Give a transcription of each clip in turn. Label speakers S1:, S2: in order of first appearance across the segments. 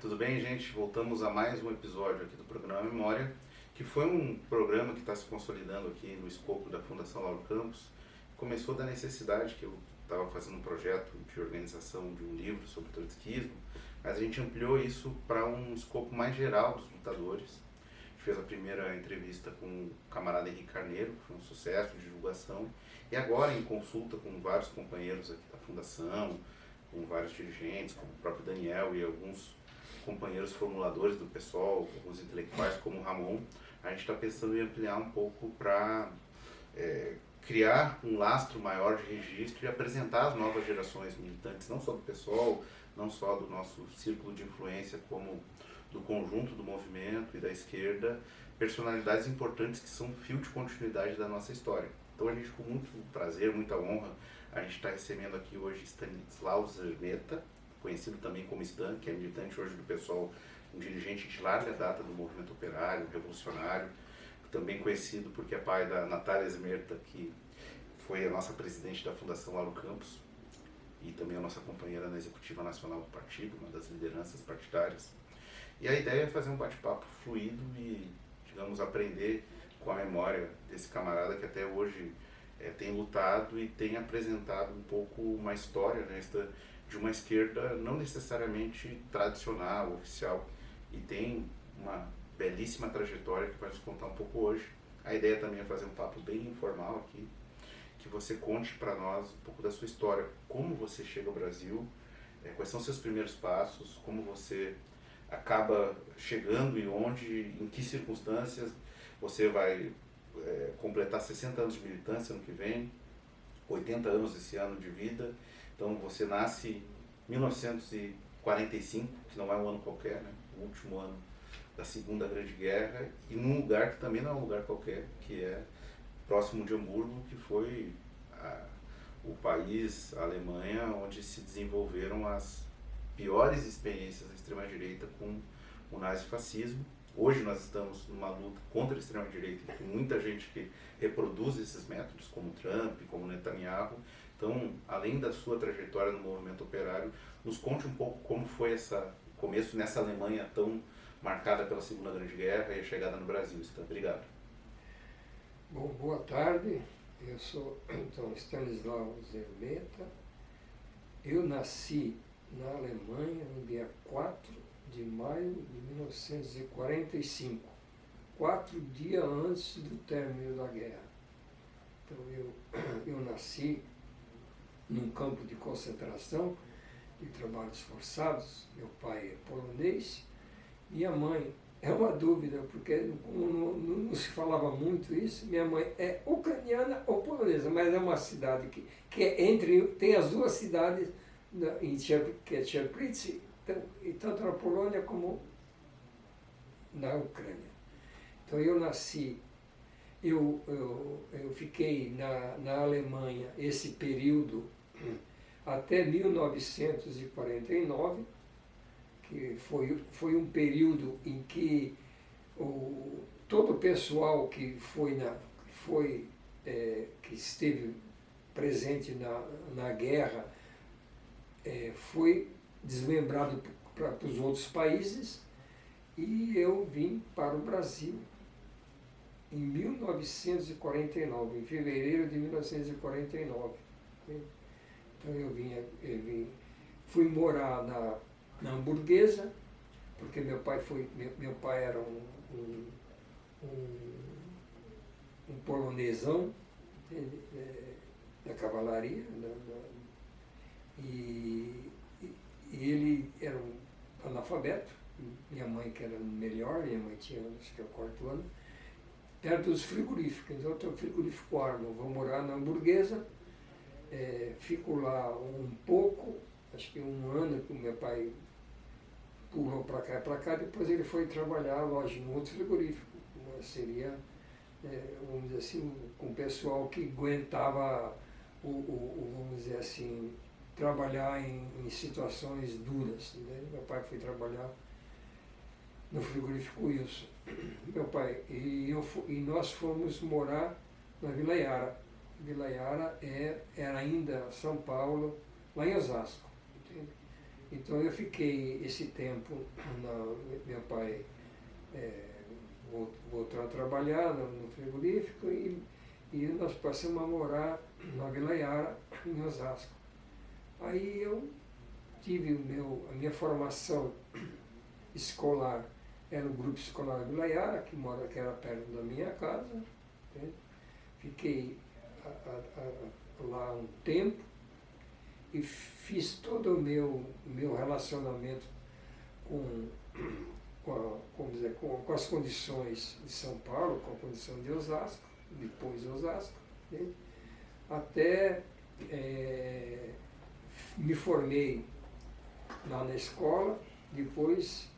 S1: Tudo bem, gente? Voltamos a mais um episódio aqui do programa Memória, que foi um programa que está se consolidando aqui no escopo da Fundação Lauro Campos. Começou da necessidade que eu estava fazendo um projeto de organização de um livro sobre trotskismo, mas a gente ampliou isso para um escopo mais geral dos lutadores. A gente fez a primeira entrevista com o camarada Henrique Carneiro, que foi um sucesso de divulgação, e agora em consulta com vários companheiros aqui da Fundação, com vários dirigentes, como o próprio Daniel e alguns companheiros formuladores do PSOL, alguns intelectuais como o Ramon, a gente está pensando em ampliar um pouco para criar um lastro maior de registro e apresentar as novas gerações militantes, não só do PSOL, não só do nosso círculo de influência, como do conjunto do movimento e da esquerda, personalidades importantes que são fio de continuidade da nossa história. Então a gente, com muito prazer, muita honra, a gente está recebendo aqui hoje Stanislau Zermeta, conhecido também como Stan, que é militante hoje do PSOL, um dirigente de larga data do movimento operário, revolucionário, também conhecido porque é pai da Natália Zermeta, que foi a nossa presidente da Fundação Lauro Campos e também a nossa companheira na executiva nacional do partido, uma das lideranças partidárias. E a ideia é fazer um bate-papo fluido e, digamos, aprender com a memória desse camarada que até hoje tem lutado e tem apresentado um pouco uma história, né, de uma esquerda não necessariamente tradicional, oficial, e tem uma belíssima trajetória que vai nos contar um pouco hoje. A ideia também é fazer um papo bem informal aqui, que você conte para nós um pouco da sua história, como você chega ao Brasil, quais são seus primeiros passos, como você acaba chegando e onde, em que circunstâncias você vai completar 60 anos de militância ano que vem, 80 anos esse ano de vida. Então você nasce em 1945, que não é um ano qualquer, né? O último ano da Segunda Grande Guerra, e num lugar que também não é um lugar qualquer, que é próximo de Hamburgo, que foi o país, a Alemanha, onde se desenvolveram as piores experiências da extrema-direita com o nazifascismo. Hoje nós estamos numa luta contra a extrema-direita, com muita gente que reproduz esses métodos, como Trump, como Netanyahu. Então, além da sua trajetória no movimento operário, nos conte um pouco como foi esse começo nessa Alemanha tão marcada pela Segunda Grande Guerra e a chegada no Brasil. Obrigado.
S2: Bom, boa tarde. Eu sou então Stanislau Zermeta. Eu nasci na Alemanha no dia 4 de maio de 1945, 4 dias antes do término da guerra. Então eu nasci num campo de concentração de trabalhos forçados. Meu pai é polonês, minha mãe, é uma dúvida, porque como não se falava muito isso, minha mãe é ucraniana ou polonesa, mas é uma cidade que é tem as duas cidades, que é Cherplice, tanto na Polônia como na Ucrânia. Então eu nasci, eu fiquei na Alemanha esse período até 1949, que foi um período em que todo o pessoal que que esteve presente na guerra foi desmembrado para os outros países, e eu vim para o Brasil em 1949, em fevereiro de 1949. Então fui morar na Hamburguesa, porque meu pai era um polonesão da cavalaria, e ele era um analfabeto, minha mãe que era melhor, minha mãe tinha acho que é o 4º ano, perto dos frigoríficos. Então eu tenho frigorífico Arno, vou morar na Hamburguesa, fico lá um pouco, acho que um ano que o meu pai pulou para cá e para cá, depois ele foi trabalhar, lógico, em outro frigorífico, seria, vamos dizer assim, com o pessoal que aguentava, vamos dizer assim, trabalhar em situações duras, né? Meu pai foi trabalhar no frigorífico Wilson, meu pai, e nós fomos morar na Vila Iara. Vila Iara era ainda São Paulo, lá em Osasco, entende? Então eu fiquei esse tempo, meu pai voltou a trabalhar no frigorífico e nós passamos a morar na Vila Yara, em Osasco. Aí eu tive a minha formação escolar, era o grupo escolar Vila Yara, que era perto da minha casa, né? Fiquei lá um tempo e fiz todo o meu relacionamento com as condições de São Paulo, com a condição de Osasco, depois de Osasco, né? Até me formei lá na escola, depois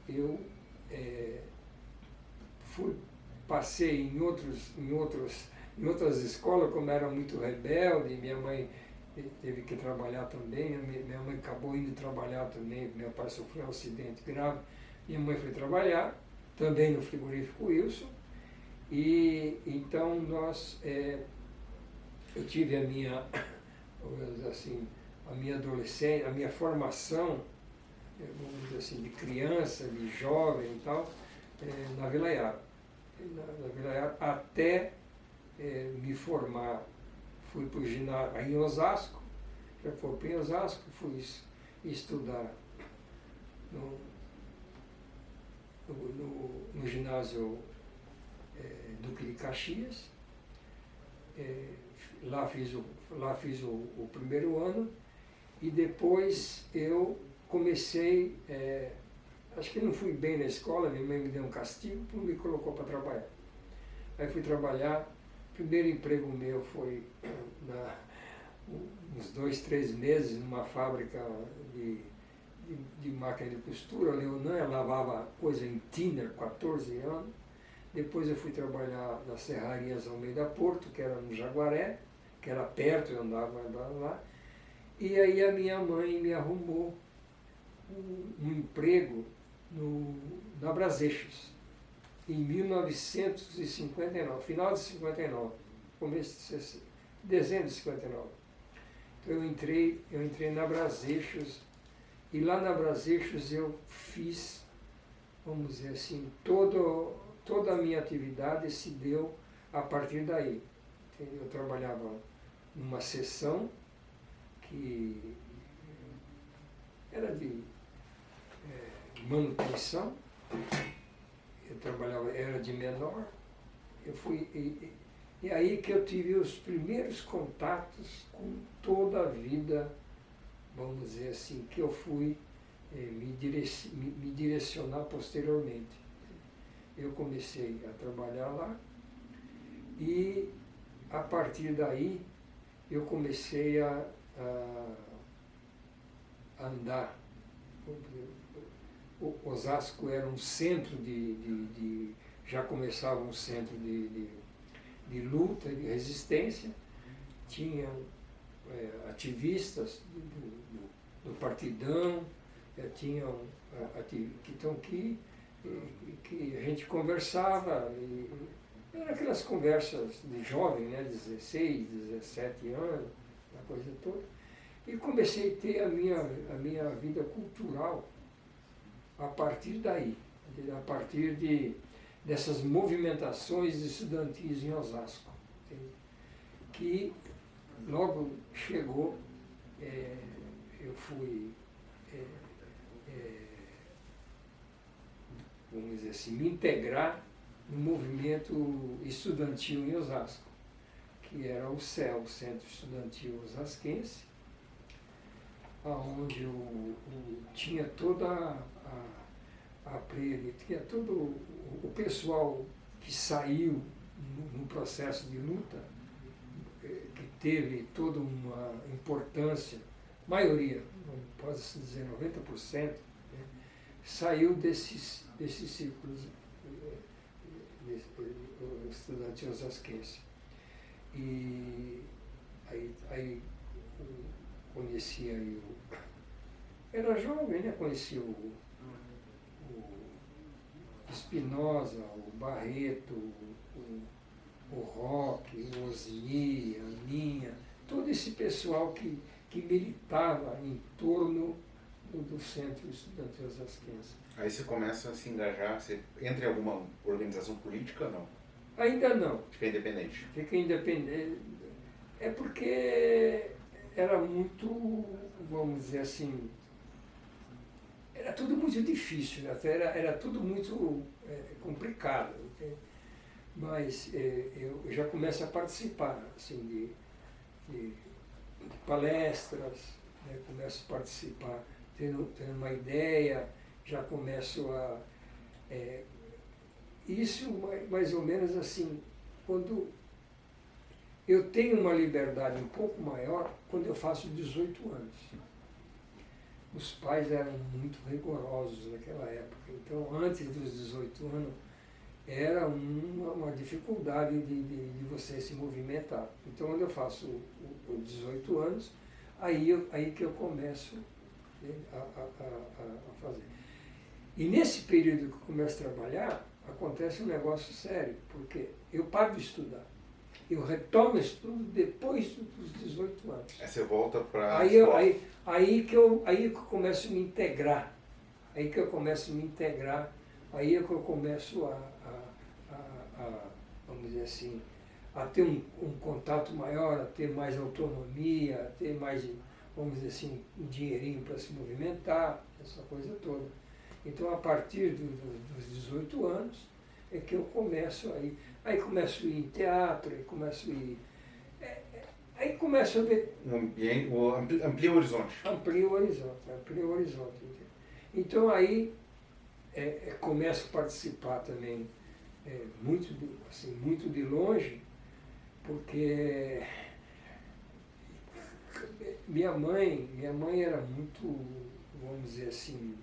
S2: eu passei em outras escolas, como era muito rebelde, minha mãe teve que trabalhar também, minha mãe acabou indo trabalhar também, meu pai sofreu um acidente grave, minha mãe foi trabalhar, também no frigorífico Wilson, e então eu tive a minha adolescência, a minha formação, vamos dizer assim, de criança, de jovem e tal, na Vila Yara. Na Vila Yara, até me formar, fui para o ginásio em Osasco, já fui para Osasco, fui estudar no ginásio Duque de Caxias. Lá fiz o primeiro ano e depois eu comecei, acho que não fui bem na escola, minha mãe me deu um castigo e me colocou para trabalhar. Aí fui trabalhar, o primeiro emprego meu foi uns 2, 3 meses numa fábrica de máquina de costura, Leonan, eu lavava coisa em thinner, 14 anos. Depois eu fui trabalhar nas Serrarias Almeida Porto, que era no Jaguaré, que era perto, eu andava lá. E aí a minha mãe me arrumou um emprego na Braseixos, em 1959, final de 59, começo de dezembro de 59. Então eu entrei na Braseixos, e lá na Braseixos eu fiz, vamos dizer assim, toda a minha atividade se deu a partir daí. Eu trabalhava numa seção que era de manutenção, eu trabalhava, era de menor, e aí que eu tive os primeiros contatos com toda a vida, vamos dizer assim, que eu fui me direcionar posteriormente. Eu comecei a trabalhar lá e a partir daí eu comecei a andar. O Osasco era um centro já começava um centro de luta, de resistência, tinha ativistas do Partidão, tinham que a gente conversava, eram aquelas conversas de jovem, né, 16, 17 anos, a coisa toda, e comecei a ter a minha vida cultural a partir daí, a partir dessas movimentações estudantis em Osasco, entende? Que logo chegou, eu fui, vamos dizer assim, me integrar no movimento estudantil em Osasco, que era o CEL, o Centro Estudantil Osasquense, onde tinha toda tinha todo o pessoal que saiu no processo de luta, que teve toda uma importância, maioria, não pode-se dizer 90%, né, saiu desses círculos estudantil osasquense. E aí conheci aí era jovem, né? Conheci o Espinosa, o Barreto, o Roque, o Osni, a Aninha, todo esse pessoal que militava em torno do Centro Estudantil Osasquense.
S1: Aí você começa a se engajar, você entra em alguma organização política ou não?
S2: Ainda não.
S1: Fica independente.
S2: Fica independente. É porque era muito, vamos dizer assim, era tudo muito difícil, né? Era tudo muito complicado. Entende? Mas eu já começo a participar assim, de palestras, né? Começo a participar, tendo uma ideia, já começo a... isso mais ou menos assim, quando eu tenho uma liberdade um pouco maior, quando eu faço 18 anos. Os pais eram muito rigorosos naquela época, então antes dos 18 anos era uma dificuldade de você se movimentar. Então quando eu faço os 18 anos, aí que eu começo, né, a fazer. E nesse período que eu começo a trabalhar, acontece um negócio sério, porque eu paro de estudar. Eu retomo o estudo depois dos 18 anos.
S1: Aí você volta para...
S2: Aí que eu começo a me integrar. Aí que eu começo a me integrar. Aí é que eu começo vamos dizer assim, a ter um contato maior, a ter mais autonomia, a ter mais, vamos dizer assim, um dinheirinho para se movimentar, essa coisa toda. Então, a partir dos 18 anos, é que eu começo aí começo a ir em teatro, aí começo a ir... aí começo a ver...
S1: Amplia o horizonte.
S2: Amplia o horizonte. Entendeu? Então, aí começo a participar também muito de longe, porque minha mãe era muito, vamos dizer assim,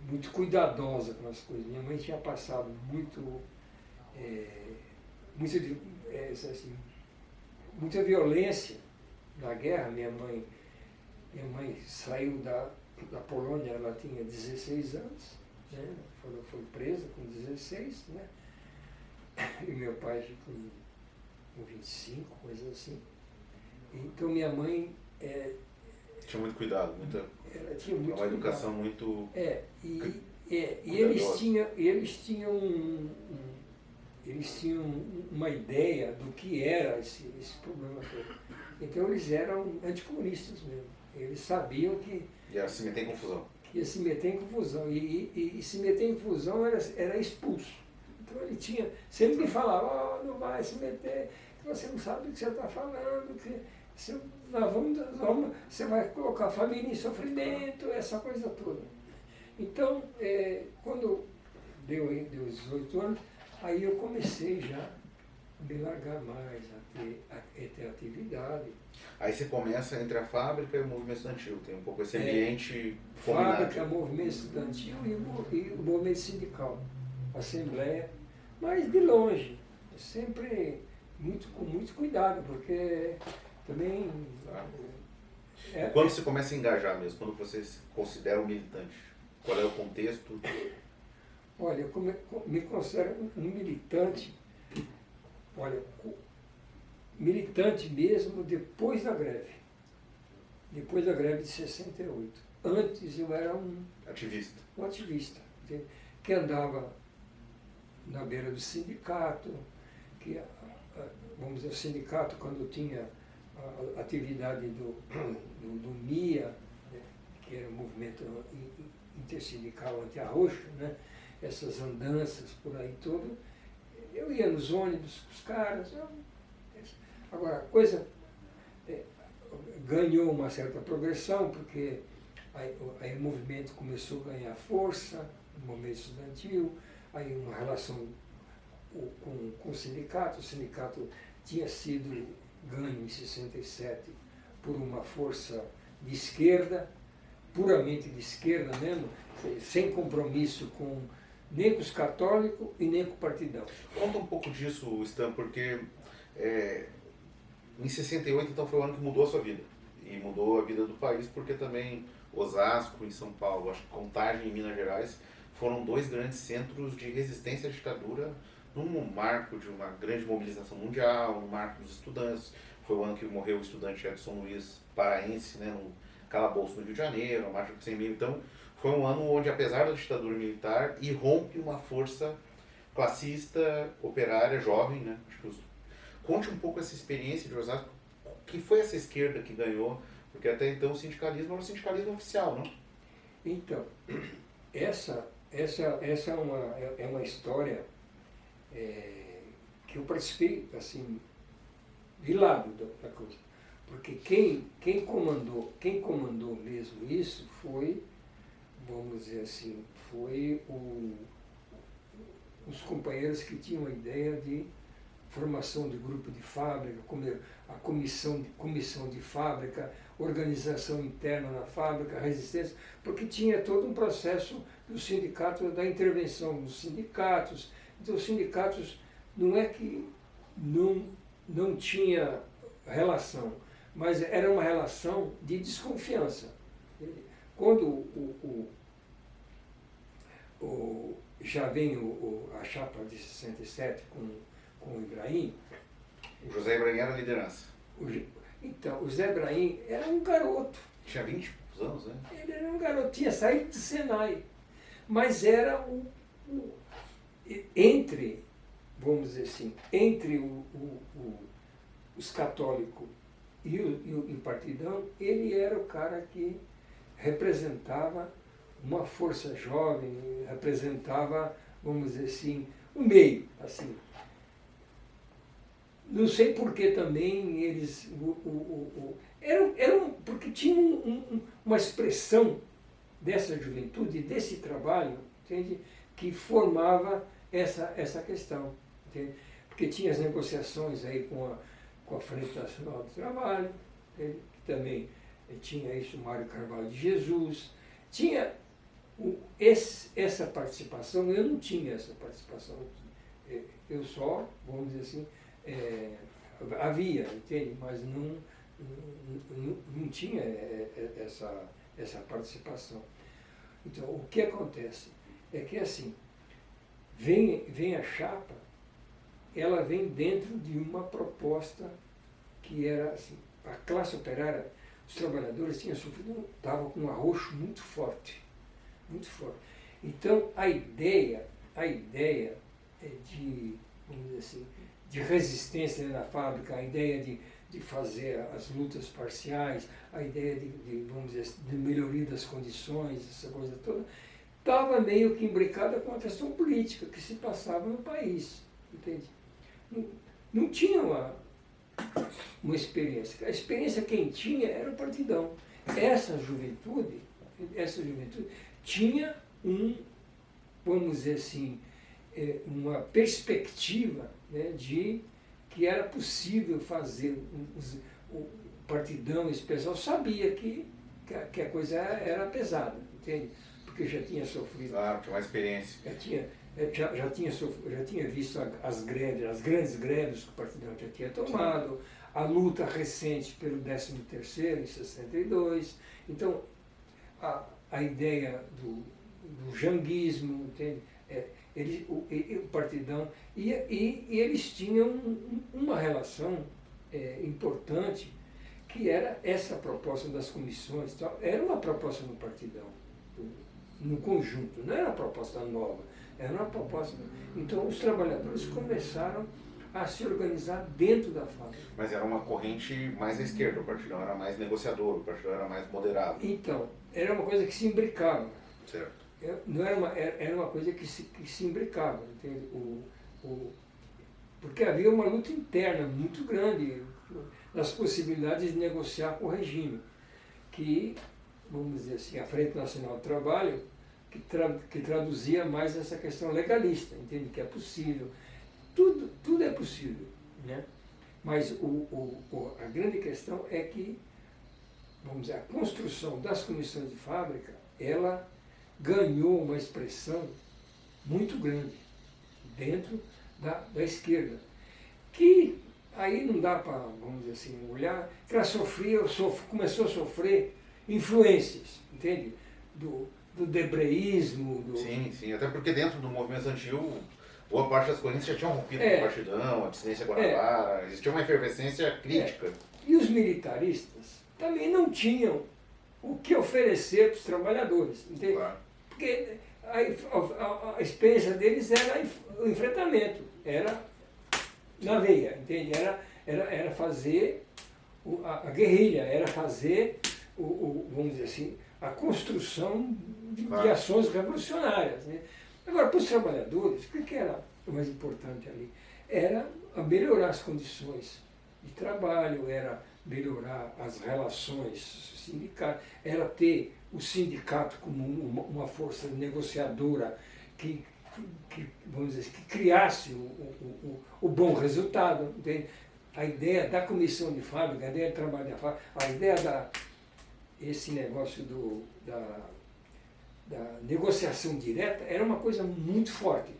S2: muito cuidadosa com as coisas. Minha mãe tinha passado muita violência na guerra. Minha mãe saiu da Polônia, ela tinha 16 anos, né? Foi presa com 16, né? E meu pai com 25, coisa assim. Então minha mãe...
S1: tinha muito cuidado,
S2: ela tinha muito
S1: uma educação
S2: cuidado.
S1: muito...
S2: E eles tinham uma ideia do que era esse problema todo. Então eles eram anticomunistas mesmo. Eles sabiam que...
S1: ia se meter em confusão.
S2: Que ia se meter em confusão. E se meter em confusão era expulso. Então ele tinha... Sempre me falava, não vai se meter, que você não sabe o que você está falando, que você vai colocar a família em sofrimento, essa coisa toda. Então, quando deu 18 anos, aí eu comecei já a me largar mais, a ter atividade.
S1: Aí você começa entre a fábrica e o movimento estudantil, tem um pouco esse ambiente combinado.
S2: Fábrica, movimento estudantil e o movimento sindical, assembleia, mas de longe, sempre com muito cuidado, porque também...
S1: Quando você começa a engajar mesmo, quando você se considera um militante, qual é o contexto?
S2: Olha, eu me considero um militante, militante mesmo depois da greve de 68. Antes eu era um ativista, que andava na beira do sindicato, vamos dizer, o sindicato quando tinha a atividade do MIA, né, que era o movimento intersindical anti-arroxo, né, essas andanças por aí todo, eu ia nos ônibus com os caras. Agora, a coisa ganhou uma certa progressão, porque aí o movimento começou a ganhar força, o movimento estudantil, aí uma relação com o sindicato tinha sido ganho em 67 por uma força de esquerda, puramente de esquerda mesmo, sem compromisso nem com os católicos e nem com o partidão.
S1: Conta um pouco disso, Stan, porque em 68 então foi o ano que mudou a sua vida, e mudou a vida do país, porque também Osasco, em São Paulo, acho que Contagem, em Minas Gerais, foram dois grandes centros de resistência à ditadura, num marco de uma grande mobilização mundial, no marco dos estudantes. Foi o ano que morreu o estudante Edson Luiz, paraense, né, calabouço no Rio de Janeiro, a Marcha dos 100 Mil. Então, foi um ano onde, apesar da ditadura militar, irrompe uma força classista, operária, jovem, né? Acho que conte um pouco essa experiência de Osasco, que foi essa esquerda que ganhou, porque até então o sindicalismo era o sindicalismo oficial, não?
S2: Então, essa é uma história que eu participei, assim, de lado da coisa. Porque quem comandou mesmo isso foi, vamos dizer assim, foi os companheiros que tinham a ideia de formação de grupo de fábrica, a comissão de fábrica, organização interna na fábrica, resistência, porque tinha todo um processo do sindicato, da intervenção dos sindicatos. Então, os sindicatos não é que não tinha relação, mas era uma relação de desconfiança. Quando já vem a chapa de 67 com o Ibrahim.
S1: O José Ibrahim era a liderança.
S2: Então, o José Ibrahim era um garoto.
S1: Tinha 20 anos, né?
S2: Ele era um garoto, tinha saído do Senai. Mas era entre, vamos dizer assim, entre os católicos e o partidão, ele era o cara que representava uma força jovem, representava, vamos dizer assim, o meio, assim. Não sei por que também eles... porque tinha uma expressão dessa juventude, desse trabalho, entende? Que formava essa questão. Entende? Porque tinha as negociações aí com a Frente Nacional do Trabalho, entende? Que também tinha isso, Mário Carvalho de Jesus, tinha essa participação. Eu não tinha essa participação, eu só, vamos dizer assim, havia, entende? Mas não tinha essa participação. Então, o que acontece é que, assim, vem a chapa, ela vem dentro de uma proposta que era, assim, a classe operária, os trabalhadores tinham sofrido, estavam com um arroxo muito forte, muito forte. Então, a ideia de, vamos dizer assim, de resistência na fábrica, a ideia de fazer as lutas parciais, a ideia vamos dizer, de melhoria das condições, essa coisa toda, estava meio que imbricada com a questão política que se passava no país, entende? Não tinha uma experiência. A experiência quem tinha era o partidão. Essa juventude tinha vamos dizer assim, uma perspectiva, né, de que era possível fazer. O partidão, esse pessoal sabia que a coisa era pesada, entende? Porque já tinha sofrido.
S1: Claro, tinha uma experiência.
S2: Já tinha visto as grandes greves que o partidão já tinha tomado, a luta recente pelo 13º em 62. Então, a ideia do janguismo, entende? O partidão, e eles tinham uma relação importante, que era essa proposta das comissões, tal, era uma proposta do partidão, no conjunto, não era uma proposta nova, era uma proposta. Então os trabalhadores começaram a se organizar dentro da fábrica.
S1: Mas era uma corrente mais à esquerda, o partidão era mais negociador, o partidão era mais moderado.
S2: Então, era uma coisa que se imbricava.
S1: Certo.
S2: Não era uma coisa que se imbricava, entende? Porque havia uma luta interna muito grande das possibilidades de negociar com o regime, que, vamos dizer assim, a Frente Nacional do Trabalho, que traduzia mais essa questão legalista, entende? Que é possível. Tudo é possível, né? Mas a grande questão é que, vamos dizer, a construção das comissões de fábrica, ela ganhou uma expressão muito grande dentro da esquerda, que aí não dá para, vamos dizer assim, olhar, que ela começou a sofrer influências, entende? Do debreísmo.
S1: Sim, até porque dentro do movimento estudantil, boa parte das correntes já tinham rompido com o partidão, a dissidência Guanabara, existia uma efervescência crítica.
S2: E os militaristas também não tinham o que oferecer para os trabalhadores. Entende?
S1: Claro.
S2: Porque a experiência deles era o enfrentamento, era na veia, entende? Era fazer a guerrilha, era fazer, vamos dizer assim, a construção de ações revolucionárias. Né? Agora, para os trabalhadores, o que era o mais importante ali? Era melhorar as condições de trabalho, era melhorar as relações sindicais, era ter o sindicato como uma força negociadora que vamos dizer, que criasse o bom resultado. Entende? A ideia da comissão de fábrica, a ideia de trabalho da fábrica, a ideia esse negócio da negociação direta era uma coisa muito forte.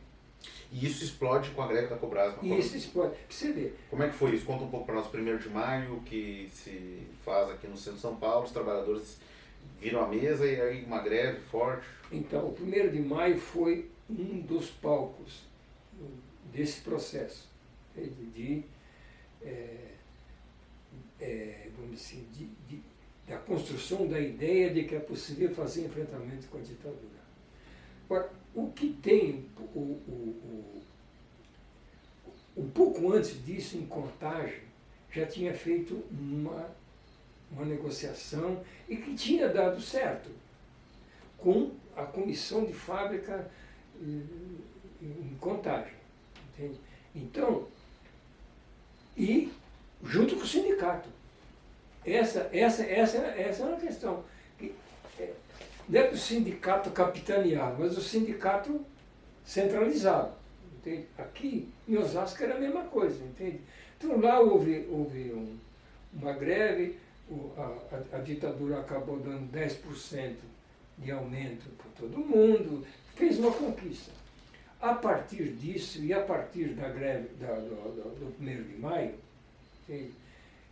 S1: E isso explode com a greve da Cobrasma.
S2: Isso explode. Pra você ver.
S1: Como é que foi isso? Conta um pouco para nós, 1º de maio, que se faz aqui no centro de São Paulo, os trabalhadores viram a mesa e aí uma greve forte.
S2: Então, o 1º de maio foi um dos palcos desse processo vamos dizer, da construção da ideia de que é possível fazer enfrentamento com a ditadura. Agora, o que tem, um pouco antes disso, em Contagem, já tinha feito uma negociação e que tinha dado certo com a comissão de fábrica em Contagem. Entende? Então, e junto com o sindicato. Essa é uma questão. Não é que o sindicato capitaneado, mas o sindicato centralizado. Entende? Aqui em Osasco era a mesma coisa. Entende? Então lá houve uma greve, a ditadura acabou dando 10% de aumento para todo mundo, fez uma conquista. A partir disso, e a partir da greve do 1º de maio, entende?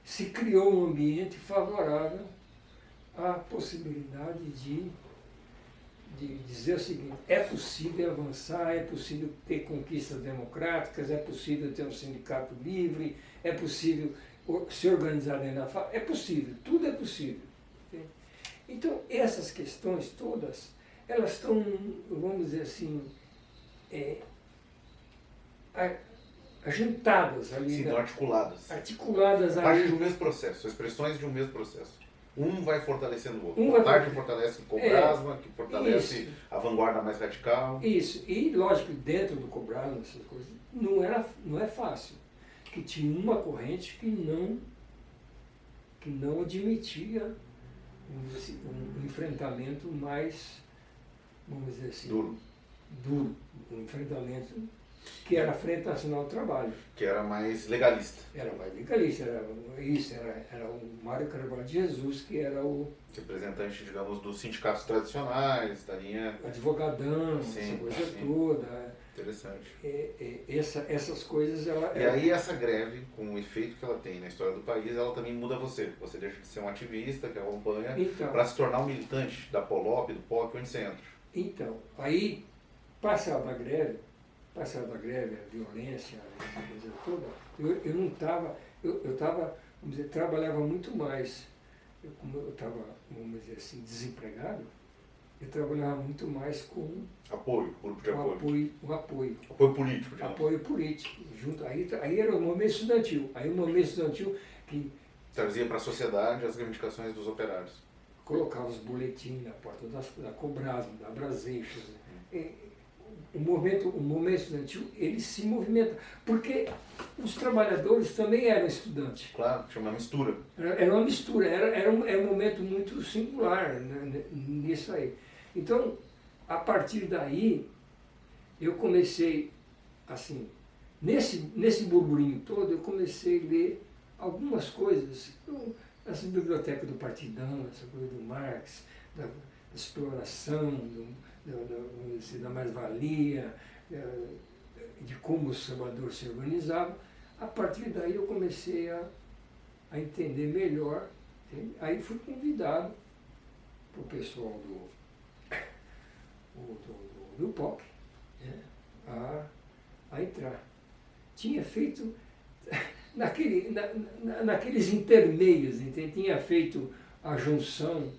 S2: Se criou um ambiente favorável à possibilidade de dizer o seguinte: é possível avançar, é possível ter conquistas democráticas, é possível ter um sindicato livre, é possível se organizar dentro da fábrica, é possível, tudo é possível. Entende? Então, essas questões todas, elas estão, vamos dizer assim, ajuntadas ali.
S1: Sim, articuladas.
S2: Articuladas ali.
S1: Parte de um mesmo processo, expressões de um mesmo processo. Um vai fortalecendo o outro.
S2: Um
S1: Contagem fortalece o Cobrasma, que fortalece
S2: isso.
S1: a vanguarda mais radical.
S2: Isso. E, lógico, dentro do Cobrasma, essas coisas, não é fácil. Que tinha uma corrente que não admitia um enfrentamento mais, vamos dizer assim,
S1: duro.
S2: Um enfrentamento que era a Frente Nacional do Trabalho.
S1: Que era mais legalista.
S2: Era mais legalista, era o Mário Carvalho de Jesus, que era o
S1: representante, digamos, dos sindicatos tradicionais, da linha...
S2: advogadão,
S1: sim,
S2: essa coisa
S1: sim.
S2: toda.
S1: Interessante.
S2: Essas coisas...
S1: E aí essa greve, com o efeito que ela tem na história do país, ela também muda você. Você deixa de ser um ativista que acompanha para se tornar um militante da POLOP, do POC, onde você entra.
S2: Então, aí, passada a greve, a violência, essa coisa toda, eu não estava, eu estava, vamos dizer, trabalhava muito mais. Como eu estava, vamos dizer assim, desempregado, eu trabalhava muito mais com
S1: apoio, grupo de apoio.
S2: Apoio
S1: Político, digamos.
S2: Apoio político. Junto, aí era o movimento estudantil. Aí o movimento estudantil que
S1: trazia para a sociedade as reivindicações dos operários.
S2: Colocava os boletins na porta da Cobrasma, da Braseixas. O movimento estudantil, ele se movimenta, porque os trabalhadores também eram estudantes.
S1: Claro, tinha uma mistura.
S2: Era uma mistura, era um momento muito singular, né, nisso aí. Então, a partir daí, eu comecei, assim, nesse burburinho todo, eu comecei a ler algumas coisas, essa biblioteca do Partidão, essa coisa do Marx, da exploração, da mais-valia, de como o trabalhador se organizava. A partir daí eu comecei a entender melhor. Entende? Aí fui convidado para o pessoal do POC, né, a entrar. Tinha feito, naqueles intermeios, entende? Tinha feito a junção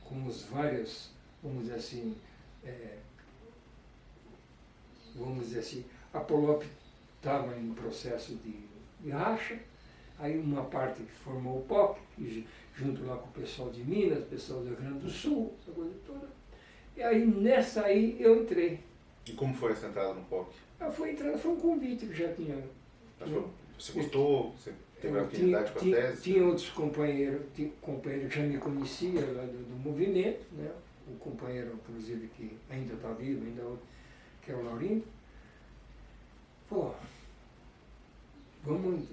S2: com os vários, vamos dizer assim, a Polop estava em processo de racha, aí uma parte que formou o POC, junto lá com o pessoal de Minas, o pessoal do Rio Grande do Sul, essa coisa toda. E aí nessa aí eu entrei.
S1: E como foi essa entrada no POC?
S2: Foi um convite que já tinha.
S1: Você gostou? Você teve afinidade com a tese?
S2: Tinha outros companheiros, companheiro que já me conhecia lá do movimento, né? Um companheiro, inclusive, que ainda está vivo, que é o Laurindo. Pô, vamos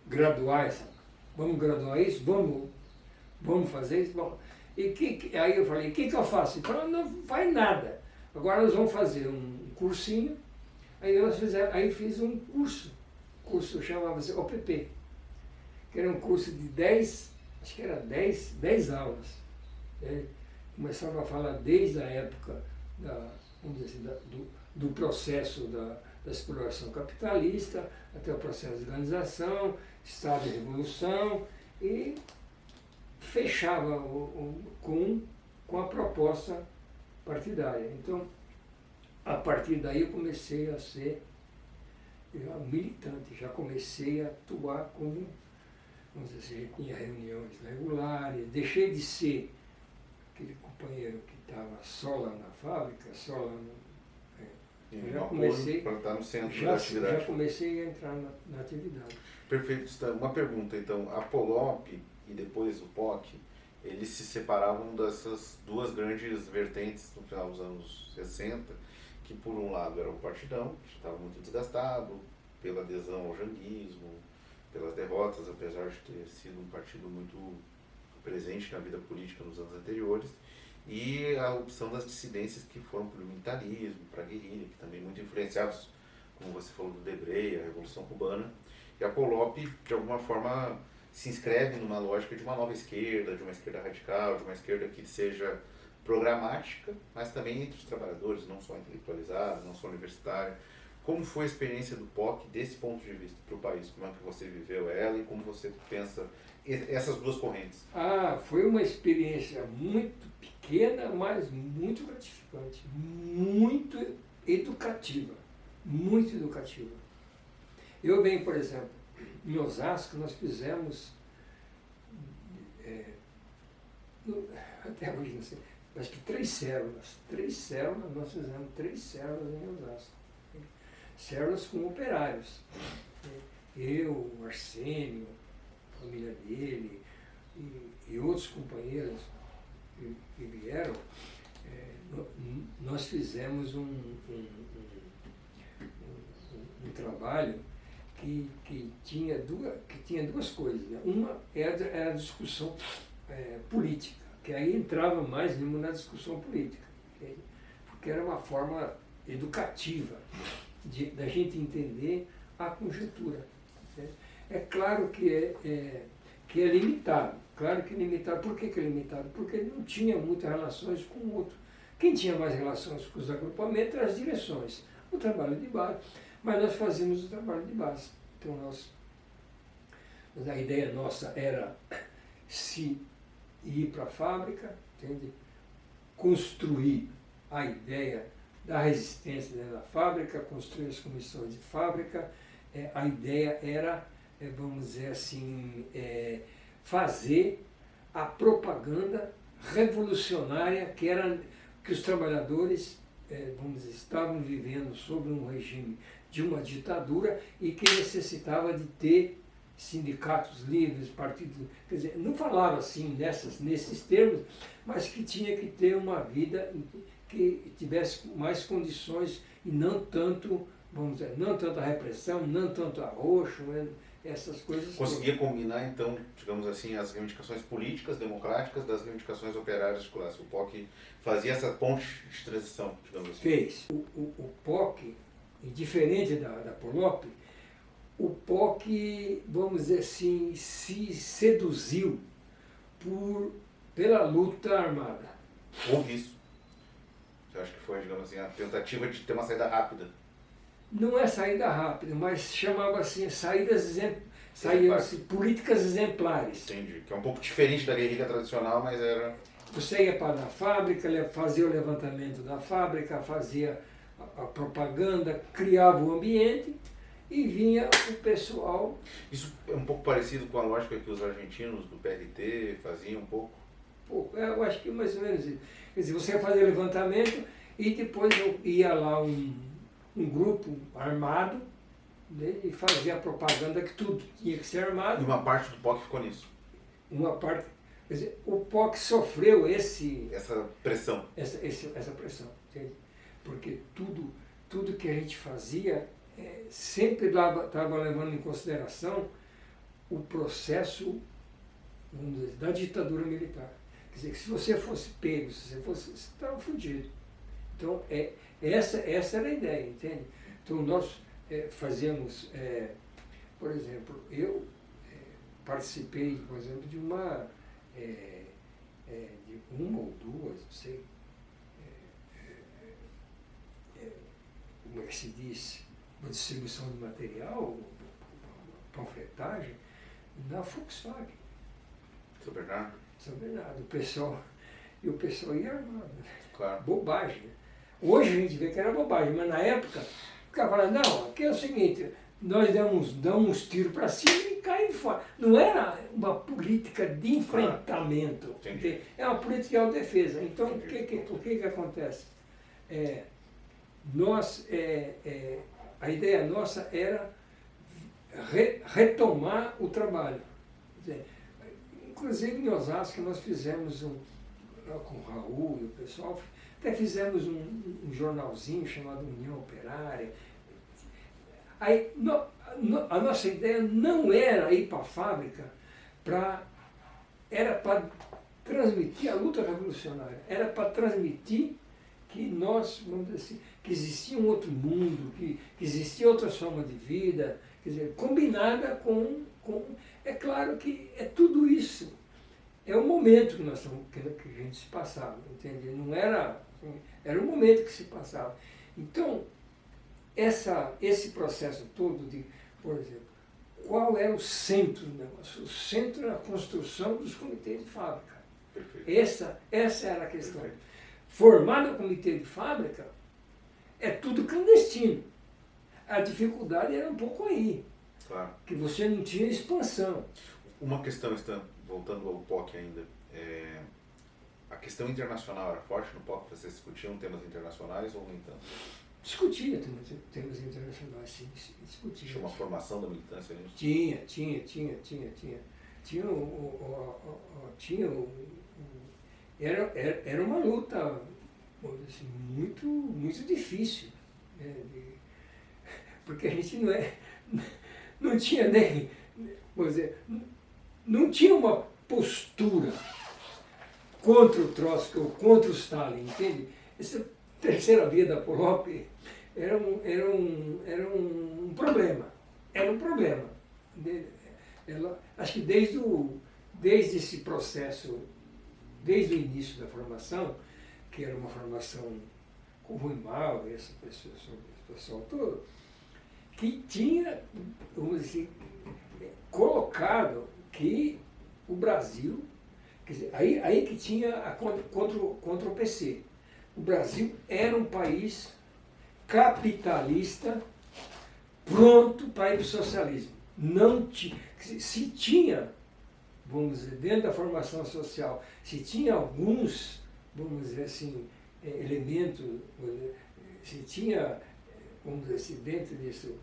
S2: graduar isso, vamos fazer isso. Bom, aí eu falei, o que eu faço? Ele falou, não faz nada. Agora nós vamos fazer um cursinho. Aí fiz um curso chamava-se OPP, que era um curso de 10 aulas. Né? Começava a falar desde a época vamos dizer assim, do processo da exploração capitalista, até o processo de organização, Estado e Revolução, e fechava com a proposta partidária. Então, a partir daí eu comecei a ser militante, já comecei a atuar como, vamos dizer assim, tinha reuniões regulares, deixei de ser aquele companheiro que estava só lá na fábrica, só lá já comecei
S1: para estar no centro da atividade.
S2: Já comecei a entrar na atividade.
S1: Perfeito, Stan. Uma pergunta, então, a Polop e depois o POC, eles se separavam dessas duas grandes vertentes no final dos anos 60, que por um lado era o partidão, que estava muito desgastado pela adesão ao janguismo, pelas derrotas, apesar de ter sido um partido muito presente na vida política nos anos anteriores, e a opção das dissidências que foram para o militarismo, para a guerrilha, que também muito influenciados, como você falou, do Debré, a Revolução Cubana. E a Polop, de alguma forma, se inscreve numa lógica de uma nova esquerda, de uma esquerda radical, de uma esquerda que seja programática, mas também entre os trabalhadores, não só intelectualizada, não só universitária. Como foi a experiência do POC desse ponto de vista para o país? Como é que você viveu ela e como você pensa essas duas correntes?
S2: Foi uma experiência muito pequena, mas muito gratificante, muito educativa, muito educativa. Eu venho, por exemplo, em Osasco nós fizemos, até hoje não sei, acho que 3 células, nós fizemos 3 células em Osasco, células com operários, eu, o Arsênio, a família dele e outros companheiros que vieram, nós fizemos um trabalho que tinha duas coisas. Né? Uma era a discussão política, que aí entrava mais na discussão política, porque era uma forma educativa da gente entender a conjuntura. Né? É claro que é limitado. Claro que é limitado. Por que é limitado? Porque ele não tinha muitas relações com o outro. Quem tinha mais relações com os agrupamentos eram as direções, o trabalho de base. Mas nós fazíamos o trabalho de base. Então, a ideia nossa era se ir para a fábrica, entende? Construir a ideia da resistência dentro da fábrica, construir as comissões de fábrica. A ideia era, vamos dizer assim, fazer a propaganda revolucionária que os trabalhadores vamos dizer, estavam vivendo sob um regime de uma ditadura e que necessitava de ter sindicatos livres, partidos, quer dizer, não falava assim nesses termos, mas que tinha que ter uma vida que tivesse mais condições e não tanto, vamos dizer, não tanta repressão, não tanto arroxo, essas coisas.
S1: Conseguia combinar, então, digamos assim, as reivindicações políticas, democráticas, das reivindicações operárias de classe. O POC fazia essa ponte de transição, digamos assim.
S2: Fez. O POC, diferente da Polop, o POC, vamos dizer assim, se seduziu pela luta armada.
S1: Houve isso. Eu acho que foi, digamos assim, a tentativa de ter uma saída rápida.
S2: Não é saída rápida, mas chamava assim, saídas saíam assim, políticas exemplares.
S1: Entendi. Que é um pouco diferente da guerrilha tradicional, mas era...
S2: Você ia para a fábrica, fazia o levantamento da fábrica, fazia a propaganda, criava o ambiente e vinha o pessoal.
S1: Isso é um pouco parecido com a lógica que os argentinos do PRT faziam um pouco?
S2: Eu acho que mais ou menos isso. Quer dizer, você fazia o levantamento e depois ia lá um grupo armado, né, e fazia a propaganda que tudo tinha que ser armado.
S1: E uma parte do POC ficou nisso?
S2: Uma parte. Quer dizer, o POC sofreu
S1: essa pressão.
S2: Essa pressão, entende? Porque tudo que a gente fazia sempre estava levando em consideração o processo, vamos dizer, da ditadura militar. Quer dizer, que se você fosse pego, você estava fugido. Então, essa era a ideia, entende? Então, nós fazíamos, por exemplo, eu participei, por exemplo, de uma ou duas, não sei, como é que se diz, uma distribuição de material, uma panfletagem, na Volkswagen.
S1: São Bernardo?
S2: São Bernardo. O pessoal ia armado.
S1: Claro.
S2: Bobagem. Hoje a gente vê que era bobagem, mas na época, o cara falava, não, aqui é o seguinte, nós damos tiro para cima e caímos fora. Não era uma política de enfrentamento, é uma política de autodefesa. Então, o que acontece? A ideia nossa era retomar o trabalho. Quer dizer, inclusive em Osasco nós fizemos com o Raul e o pessoal, até fizemos um jornalzinho chamado União Operária. Aí, a nossa ideia não era ir para a fábrica era para transmitir a luta revolucionária, era para transmitir que nós, vamos dizer assim, que existia um outro mundo, que existia outra forma de vida, quer dizer, combinada com... É claro que é tudo isso. É o momento que a gente se passava, entende? Não era... Era o momento que se passava. Então, esse processo todo de, por exemplo, qual era o centro do negócio? O centro era a construção dos comitês de fábrica. Essa era a questão. Perfeito. Formado o comitê de fábrica, é tudo clandestino. A dificuldade era um pouco aí. Claro. Que você não tinha expansão.
S1: Uma questão, voltando ao POC ainda, a questão internacional era forte no POC? Vocês discutiam temas internacionais ou nem tanto?
S2: Discutia temas internacionais, sim, discutia.
S1: Tinha uma formação da militância nisso?
S2: Tinha. Era uma luta, assim, muito, muito difícil, né? Porque a gente não tinha nem, vamos dizer, não tinha uma postura contra o Trotsky ou contra o Stalin, entende? Essa terceira via da Polop era um problema. Era um problema. Acho que desde esse processo, desde o início da formação, que era uma formação com Rui Mal, esse pessoal todo, que tinha, vamos dizer, colocado que o Brasil, quer dizer, aí que tinha contra o PC. O Brasil era um país capitalista pronto para ir para o socialismo. Não tinha, se tinha, vamos dizer, dentro da formação social, se tinha alguns, vamos dizer assim, elementos, se tinha, vamos dizer assim, dentro disso,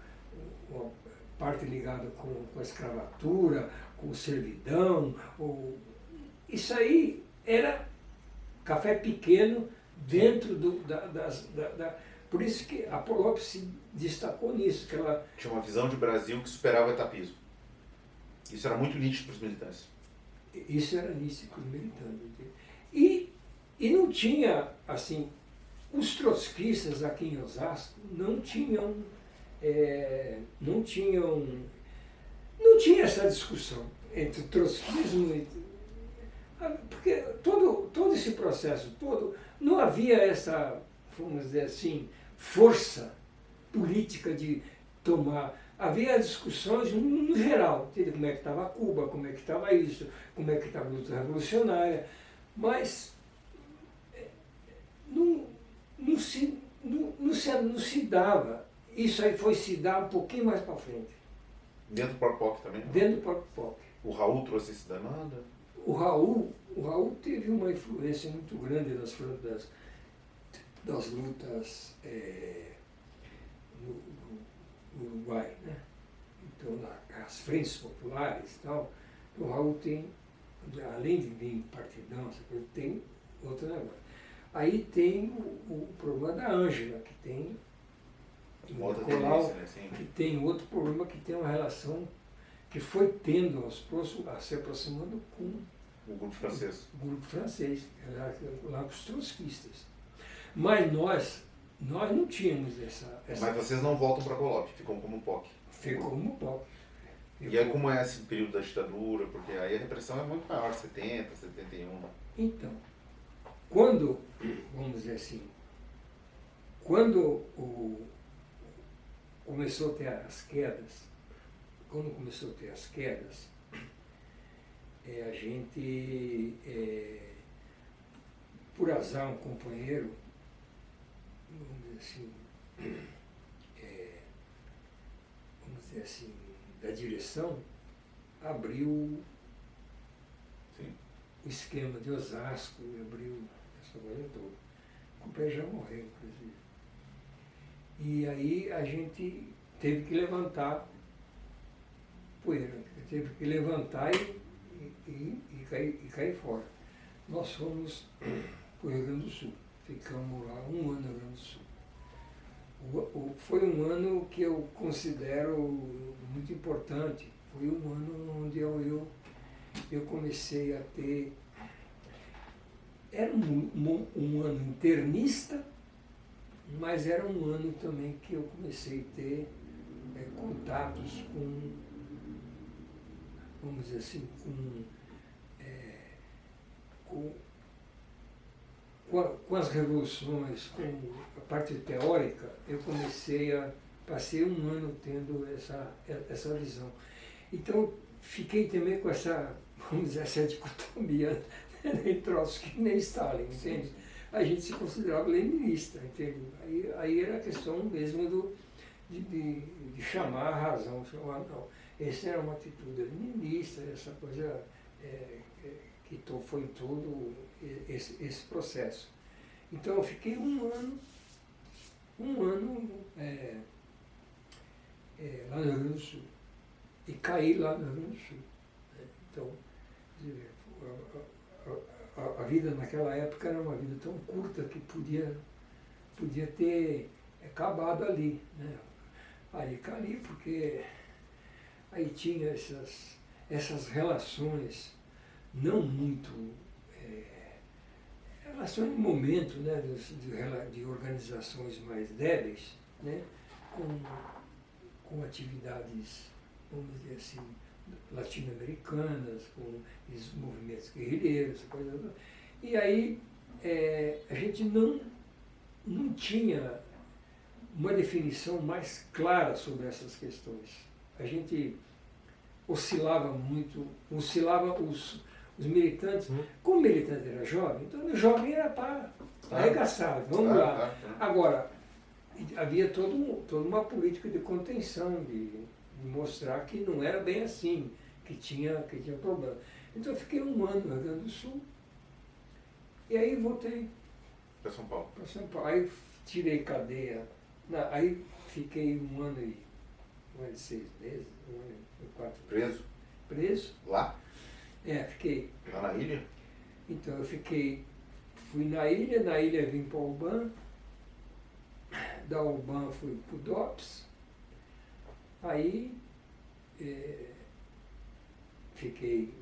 S2: uma parte ligada com a escravatura, com servidão, isso aí era café pequeno dentro por isso que a Polop se destacou nisso. Que ela
S1: tinha uma visão de Brasil que superava o etapismo. Isso era muito nítido para os militantes.
S2: Isso era nítido para os militantes. E não tinha, assim, os trotskistas aqui em Osasco não tinha essa discussão entre o trotskismo e... Porque todo esse processo todo, não havia essa, vamos dizer assim, força política de tomar. havia discussões no geral, entendeu? Como é que estava Cuba, como é que estava isso, como é que estava a luta revolucionária, mas não se dava. Isso aí foi se dar um pouquinho mais para frente.
S1: Dentro do próprio POC também?
S2: Dentro do próprio POC.
S1: O Raul trouxe esse danado?
S2: O Raul teve uma influência muito grande das lutas no Uruguai, né? Então, as frentes populares e tal. O Raul tem, além de vir partidão, tem outro negócio. Aí tem o problema da Ângela, que tem Nicolau, que tem outro problema, que tem uma relação que foi tendo a se aproximando com
S1: o grupo francês.
S2: O grupo francês, lá com os trotskistas. Mas nós não tínhamos essa...
S1: Mas vocês não voltam para a Colômbia, ficam como POC.
S2: Ficou como POC.
S1: E aí como é esse período da ditadura? Porque aí a repressão é muito maior, 70, 71.
S2: Então, quando, vamos dizer assim, quando começou a ter as quedas, a gente, por azar, um companheiro, vamos dizer assim, da direção, abriu o esquema de Osasco, abriu essa coisa toda. O companheiro já morreu, inclusive. E aí a gente teve que levantar poeira, teve que levantar e cair fora. Nós fomos para o Rio Grande do Sul, ficamos lá um ano no Rio Grande do Sul. Foi um ano que eu considero muito importante, foi um ano onde eu comecei a ter... Era um ano internista, mas era um ano também que eu comecei a ter contatos vamos dizer assim, com as revoluções, com a parte teórica, eu passei um ano tendo essa visão. Então, fiquei também com essa, vamos dizer, essa dicotomia, nem Trotsky nem Stalin, entende? A gente se considerava leninista, entende? Aí era a questão mesmo de chamar a razão, chamar, não. Essa era uma atitude leninista, essa coisa que foi todo esse processo. Então eu fiquei um ano lá no Rio Grande do Sul. E caí lá no Rio Grande do Sul. Então, a vida naquela época era uma vida tão curta que podia ter acabado ali, né? Aí caí porque aí tinha essas relações não muito, relações de momento, né, de organizações mais débeis, né, com atividades, vamos dizer assim, latino-americanas, com os movimentos guerrilheiros, coisa. E aí a gente não tinha uma definição mais clara sobre essas questões. A gente oscilava muito, os militantes, como o militante era jovem, então o jovem era para arregaçar, vamos lá. Agora, havia toda uma política de contenção, de mostrar que não era bem assim, que tinha problema. Então eu fiquei um ano no Rio Grande do Sul, e aí voltei
S1: para São Paulo.
S2: Aí tirei cadeia, aí fiquei um ano e 6 meses, um ano e 4 meses. Preso?
S1: Lá?
S2: Fiquei.
S1: Lá na ilha?
S2: Então eu fui na ilha vim para o Alban, da Alban fui para o DOPS, aí fiquei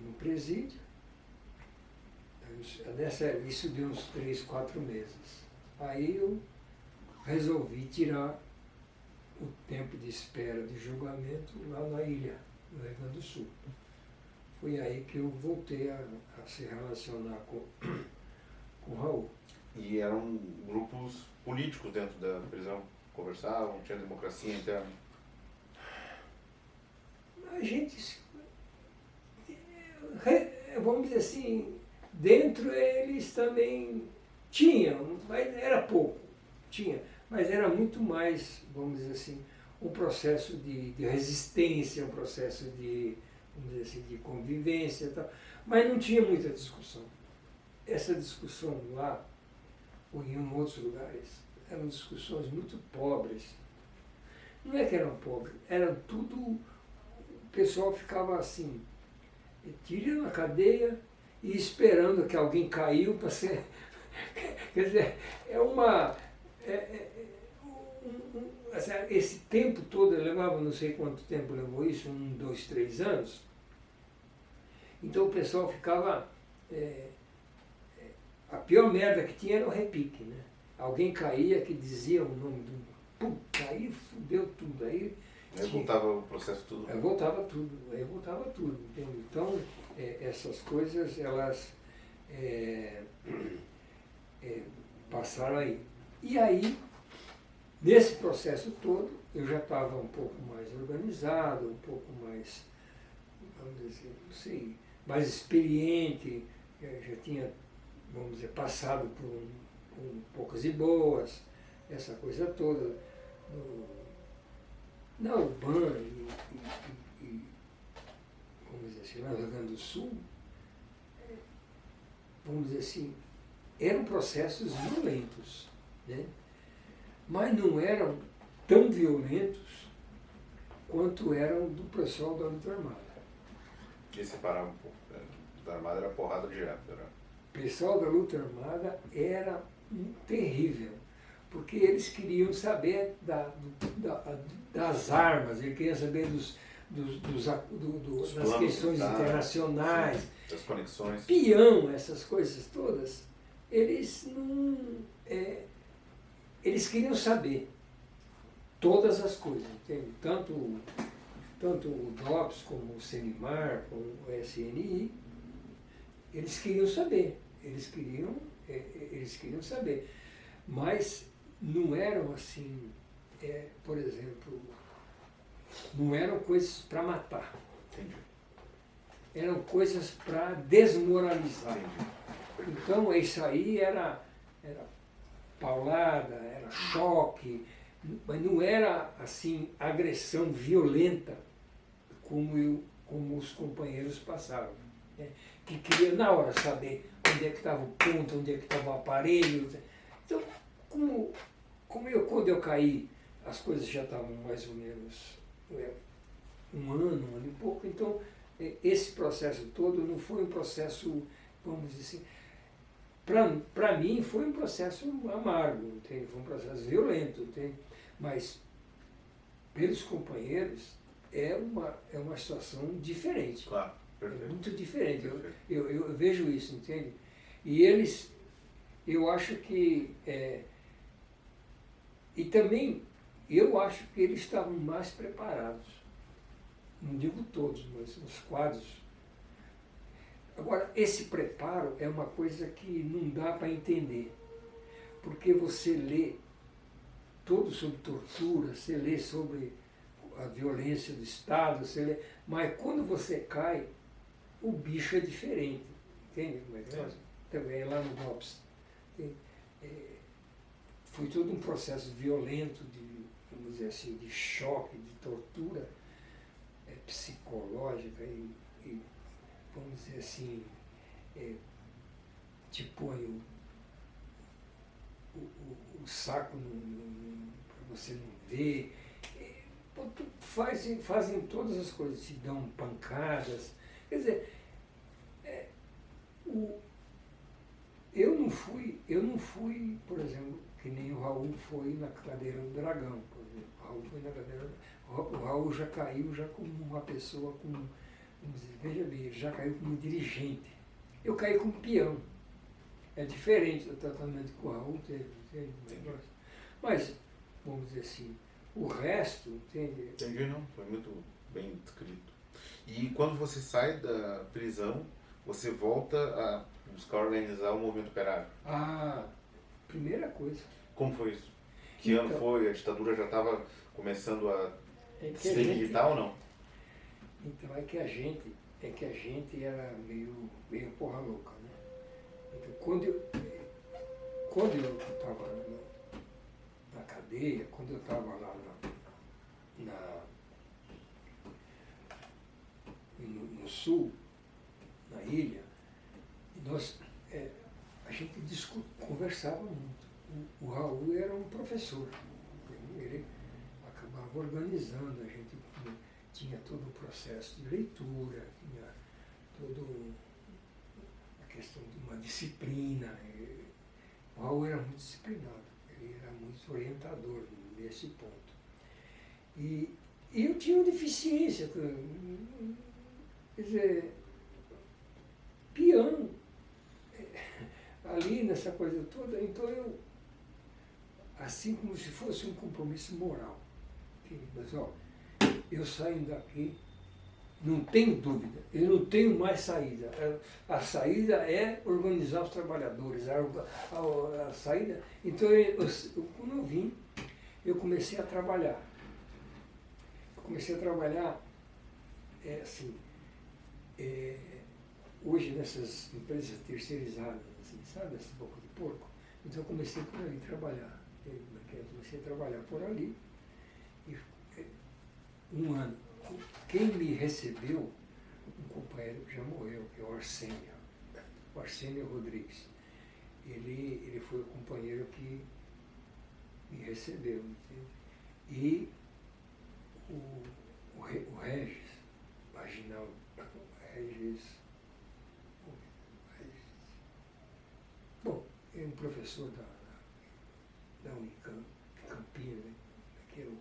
S2: no presídio, isso deu uns 3, 4 meses. Aí eu resolvi tirar o tempo de espera de julgamento lá na ilha, no Rio Grande do Sul. Foi aí que eu voltei a se relacionar com o Raul.
S1: E eram grupos políticos dentro da prisão? Conversavam, tinha democracia interna?
S2: A gente, vamos dizer assim, dentro eles também tinham, mas era pouco, tinha, mas era muito mais, vamos dizer assim, um processo de resistência, um processo de, vamos dizer assim, de convivência e tal, mas não tinha muita discussão. Essa discussão lá, ou em outros lugares, eram discussões muito pobres. Não é que eram pobres, eram tudo, o pessoal ficava assim, tirando a cadeia e esperando que alguém caiu para ser... Quer dizer, esse tempo todo, eu levava não sei quanto tempo levou isso, 1, 2, 3 anos. Então o pessoal ficava... a pior merda que tinha era o repique, né? Alguém caía que dizia o nome do... Aí fudeu tudo. Aí
S1: voltava o processo tudo.
S2: Aí voltava tudo. Entende? Então, essas coisas, elas passaram aí. E aí, nesse processo todo, eu já estava um pouco mais organizado, um pouco mais, vamos dizer, não sei, mais experiente, já tinha, vamos dizer, passado por poucas e boas, essa coisa toda, na Urbana e vamos dizer assim, lá no Rio Grande do Sul, vamos dizer assim, eram processos violentos, né? Mas não eram tão violentos quanto eram do pessoal da luta armada.
S1: E separava um pouco, né? Da armada era porrada direto.
S2: O pessoal da luta armada era terrível, porque eles queriam saber das armas, eles queriam saber das questões internacionais,
S1: das conexões.
S2: Peão, essas coisas todas, eles não... eles queriam saber todas as coisas, entende? Tanto o DOPS como o CENIMAR, como o SNI, eles queriam saber, eles queriam saber, mas não eram assim, por exemplo, não eram coisas para matar.
S1: Entendi.
S2: Eram coisas para desmoralizar.
S1: Entendi.
S2: Então isso aí era paulada, era choque, mas não era assim agressão violenta como os companheiros passavam, né? Que queriam na hora saber onde é que estava o ponto, onde é que estava o aparelho. Então, quando eu caí, as coisas já estavam mais ou menos um ano e pouco, então esse processo todo não foi um processo, vamos dizer assim, para mim foi um processo amargo, entende? Foi um processo violento, entende? Mas pelos companheiros é uma situação diferente.
S1: Claro,
S2: perfeito. É muito diferente. Eu vejo isso, entende? E eles, eu acho que... e também, eu acho que eles estavam mais preparados. Não digo todos, mas os quadros. Agora, esse preparo é uma coisa que não dá para entender. Porque você lê tudo sobre tortura, você lê sobre a violência do Estado, você lê, mas quando você cai, o bicho é diferente. Entende como é que é? Também lá no DOPS. Foi todo um processo violento de, vamos dizer assim, de choque, de tortura psicológica e, vamos dizer assim, te põe o saco para você não ver. Fazem todas as coisas, te dão pancadas. Quer dizer, eu não fui, por exemplo, que nem o Raul foi na cadeira do dragão. Por exemplo. O Raul foi na cadeira. O Raul já caiu já como uma pessoa, vamos dizer, veja bem, ele já caiu como dirigente. Eu caí como peão. É diferente do tratamento que o Raul teve, entende? Mas, vamos dizer assim, o resto, entende?
S1: Entendi, não. Foi muito bem descrito. E quando você sai da prisão, você volta a buscar organizar o movimento operário?
S2: Primeira coisa.
S1: Como foi isso? Que ano foi? A ditadura já estava começando a ser militar ou não?
S2: Então é que a gente era meio porra louca, né? Então quando eu estava na cadeia, quando eu estava lá no sul, na ilha, nós, a gente conversava muito. O Raul era um professor, ele acabava organizando, a gente tinha todo o processo de leitura, tinha toda a questão de uma disciplina. O Raul era muito disciplinado, ele era muito orientador nesse ponto. E eu tinha uma deficiência, quer dizer, piano, ali nessa coisa toda, então eu, assim como se fosse um compromisso moral. Mas, ó, eu saindo daqui, não tenho dúvida, eu não tenho mais saída. A saída é organizar os trabalhadores, a saída. Então, quando eu vim, eu comecei a trabalhar. Hoje nessas empresas terceirizadas, assim, sabe, essa boca de porco. Então eu comecei por ali trabalhar. Eu comecei a trabalhar por ali. E, um ano. Quem me recebeu, um companheiro que já morreu, que é o Arsênio Rodrigues. Ele foi o companheiro que me recebeu. Entende? E o Regis, Vaginaldo, bom, é um professor da Unicamp, de Campinas, né? Que era o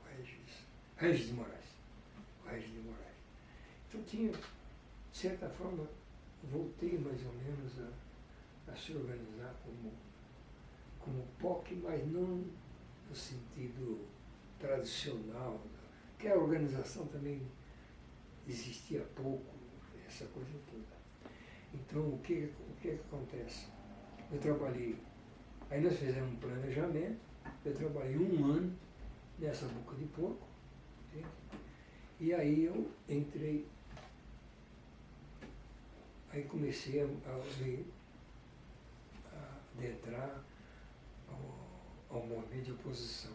S2: Regis de Moraes. Então tinha, de certa forma, voltei mais ou menos a se organizar como POC, mas não no sentido tradicional, que a organização também existia pouco, essa coisa toda. Então, o que acontece? Eu trabalhei, aí nós fizemos um planejamento, eu trabalhei 1 ano nessa boca de porco, entende? E aí eu entrei, aí comecei a adentrar ao movimento de oposição.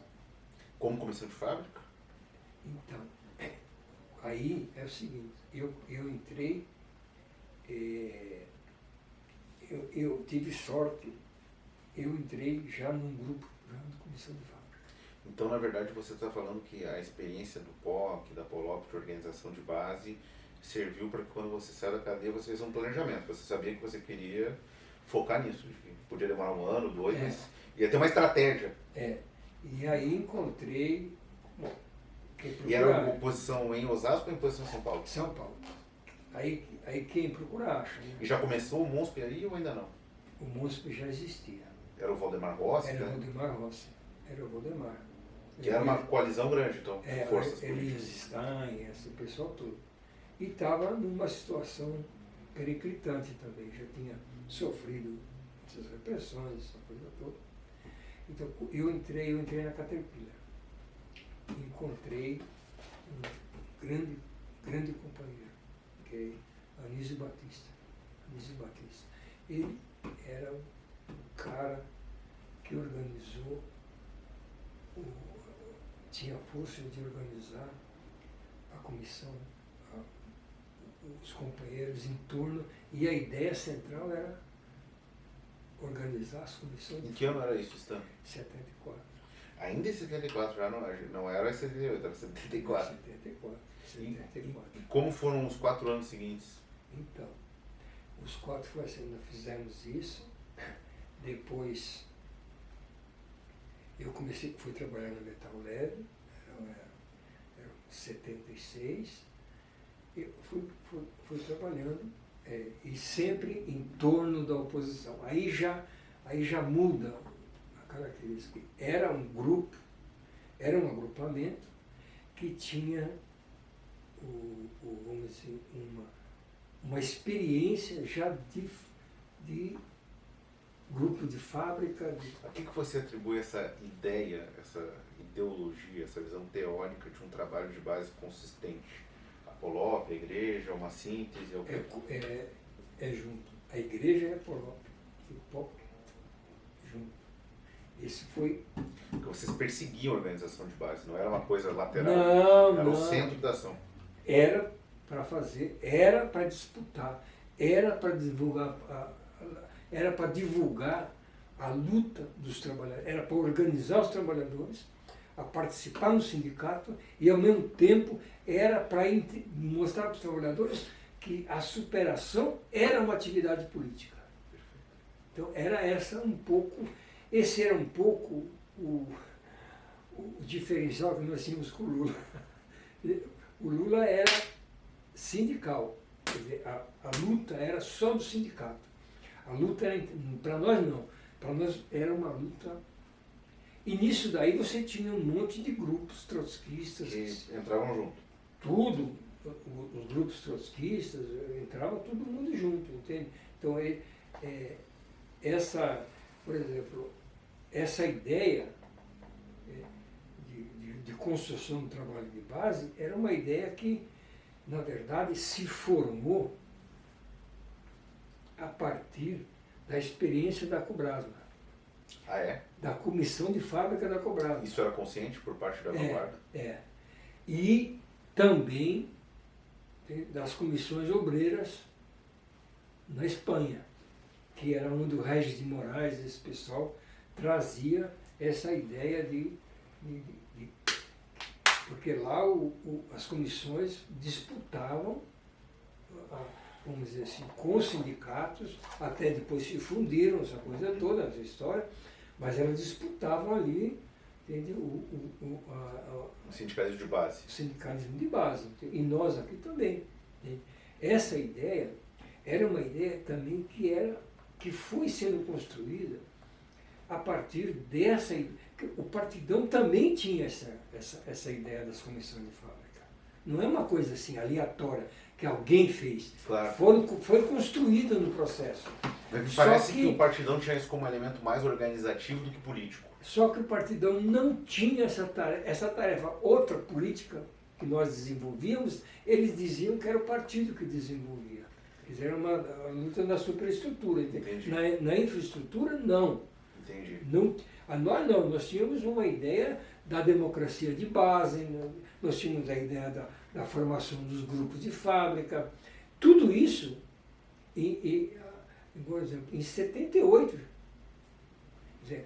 S1: Como comissão de fábrica?
S2: Então, aí é o seguinte, eu entrei, eu tive sorte, eu entrei já num grupo, já na comissão de fábrica.
S1: Então, na verdade, você está falando que a experiência do POC, da POLOP, de organização de base, serviu para que quando você saiu da cadeia, você fez um planejamento. Você sabia que você queria focar nisso. Podia demorar 1 ano, 2, mas ia ter uma estratégia.
S2: E aí encontrei... Bom,
S1: e era uma oposição em Osasco ou em oposição em São Paulo?
S2: São Paulo. Aí quem procura acha. Né?
S1: E já começou o MUNSP aí ou ainda não?
S2: O MUNSP já existia.
S1: Era o Valdemar Rossi?
S2: Era o Valdemar.
S1: Que era uma coalizão grande, então, de forças políticas.
S2: Elias Stein, esse pessoal todo. E estava numa situação periclitante também, já tinha sofrido essas repressões, essa coisa toda. Então, eu entrei na Caterpillar. Encontrei um grande companheiro, que é Anísio Batista. Ele era o cara que organizou, tinha força de organizar a comissão, os companheiros em torno, e a ideia central era organizar as comissões.
S1: Em que ano era isso, Stan?
S2: 74.
S1: Ainda em 74, já não era 78, era 74.
S2: 74.
S1: E como foram os 4 anos seguintes?
S2: Então, os 4 foi assim, nós fizemos isso, depois eu fui trabalhar na Metal Leve, era 76, eu fui trabalhando, e sempre em torno da oposição. Aí já muda a característica. Era um grupo, era um agrupamento que tinha, vamos dizer, uma experiência já de grupo de fábrica.
S1: A que você atribui essa ideia, essa ideologia, essa visão teórica de um trabalho de base consistente? Polop, a igreja, uma síntese?
S2: É junto. A igreja é Polop e o POP junto. Esse foi...
S1: Porque vocês perseguiam a organização de base, não era uma coisa lateral.
S2: Não,
S1: era
S2: não.
S1: o centro da ação.
S2: Era para fazer, era para disputar, era para divulgar, era para divulgar a luta dos trabalhadores, era para organizar os trabalhadores a participar no sindicato e, ao mesmo tempo, era para mostrar para os trabalhadores que a superação era uma atividade política. Então, esse era um pouco o diferencial que nós tínhamos com o Lula. O Lula era sindical, quer dizer, a luta era só do sindicato. A luta era, para nós não, para nós era uma luta. E nisso daí você tinha um monte de grupos trotskistas.
S1: Que entravam junto.
S2: Tudo, os grupos trotskistas, entrava todo mundo junto, entende? Então, por exemplo, essa ideia de construção do trabalho de base era uma ideia que, na verdade, se formou a partir da experiência da Cobrasma.
S1: Ah, é?
S2: Da comissão de fábrica da Cobrasma.
S1: Isso era consciente por parte da vanguarda?
S2: E também das comissões obreiras na Espanha, que era onde o Regis de Moraes, esse pessoal, trazia essa ideia porque lá as comissões disputavam, vamos dizer assim, com os sindicatos, até depois se fundiram, essa coisa toda, essa história, mas elas disputavam ali, entende,
S1: o sindicalismo de base.
S2: O sindicalismo de base, entende? E nós aqui também. Entende? Essa ideia era uma ideia também que foi sendo construída a partir dessa ideia. O Partidão também tinha essa ideia das comissões de fábrica. Não é uma coisa assim aleatória que alguém fez.
S1: Claro.
S2: Foi construída no processo.
S1: Mas parece que o Partidão tinha isso como elemento mais organizativo do que político.
S2: Só que o Partidão não tinha essa tarefa. Outra política que nós desenvolvíamos, eles diziam que era o partido que desenvolvia. Quer dizer, era uma luta na superestrutura.
S1: Entendi.
S2: Na infraestrutura, não.
S1: Entendi.
S2: Nós tínhamos uma ideia da democracia de base, nós tínhamos a ideia da formação dos grupos de fábrica, tudo isso, por exemplo, em 78, quer dizer,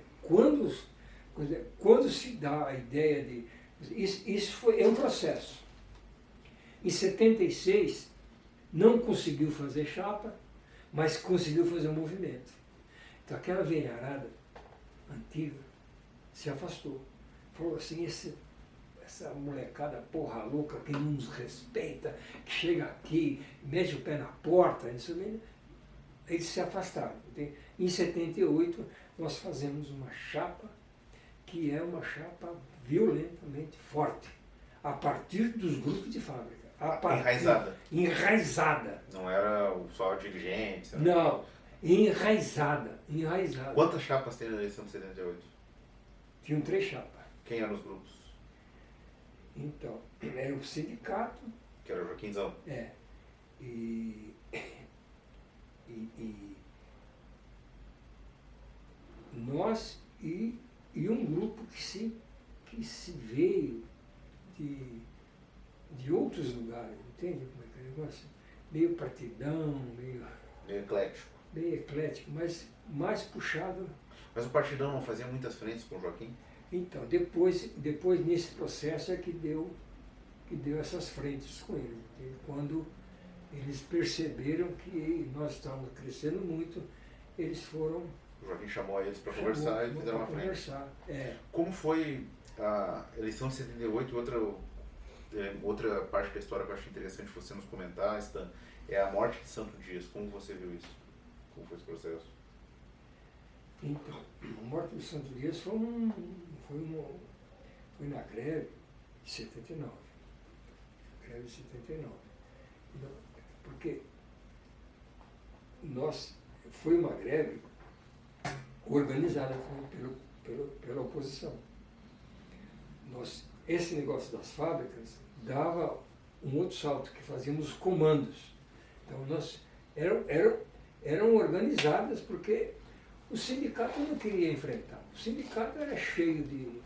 S2: quando se dá a ideia de... Isso é um processo. Em 76, não conseguiu fazer chapa, mas conseguiu fazer um movimento. Então aquela velharada antiga se afastou. Falou assim, essa molecada porra louca que não nos respeita, que chega aqui, mete o pé na porta, isso mesmo. Eles se afastaram. Entende? Em 78, nós fazemos uma chapa que é uma chapa violentamente forte, a partir dos grupos de fábrica.
S1: Enraizada.
S2: Enraizada.
S1: Não era só dirigente?
S2: Não, enraizada.
S1: Quantas chapas tem na eleição de 78?
S2: Tinham 3 chapas.
S1: Quem eram os grupos?
S2: Então, era o sindicato.
S1: Que era o Joaquinzão.
S2: E nós e um grupo que se veio de outros lugares, entende como é que é o negócio? Meio partidão, meio
S1: eclético.
S2: Meio eclético, mas mais puxado.
S1: Mas o Partidão não fazia muitas frentes com o Joaquim?
S2: Então, depois nesse processo é que deu essas frentes com ele. Entende? Quando eles perceberam que nós estávamos crescendo muito, eles foram...
S1: O Joaquim chamou eles para conversar e fizeram uma frente. Como foi a eleição de 78? Outra parte da história que eu acho interessante você nos comentar, Stan, é a morte de Santo Dias. Como você viu isso? Como foi esse processo?
S2: Então, a morte de Santo Dias foi na greve de 79. Greve de 79. Porque foi uma greve organizada pela oposição. Esse negócio das fábricas dava um outro salto, que fazíamos os comandos. Então, nós eram organizadas porque o sindicato não queria enfrentar. O sindicato era cheio de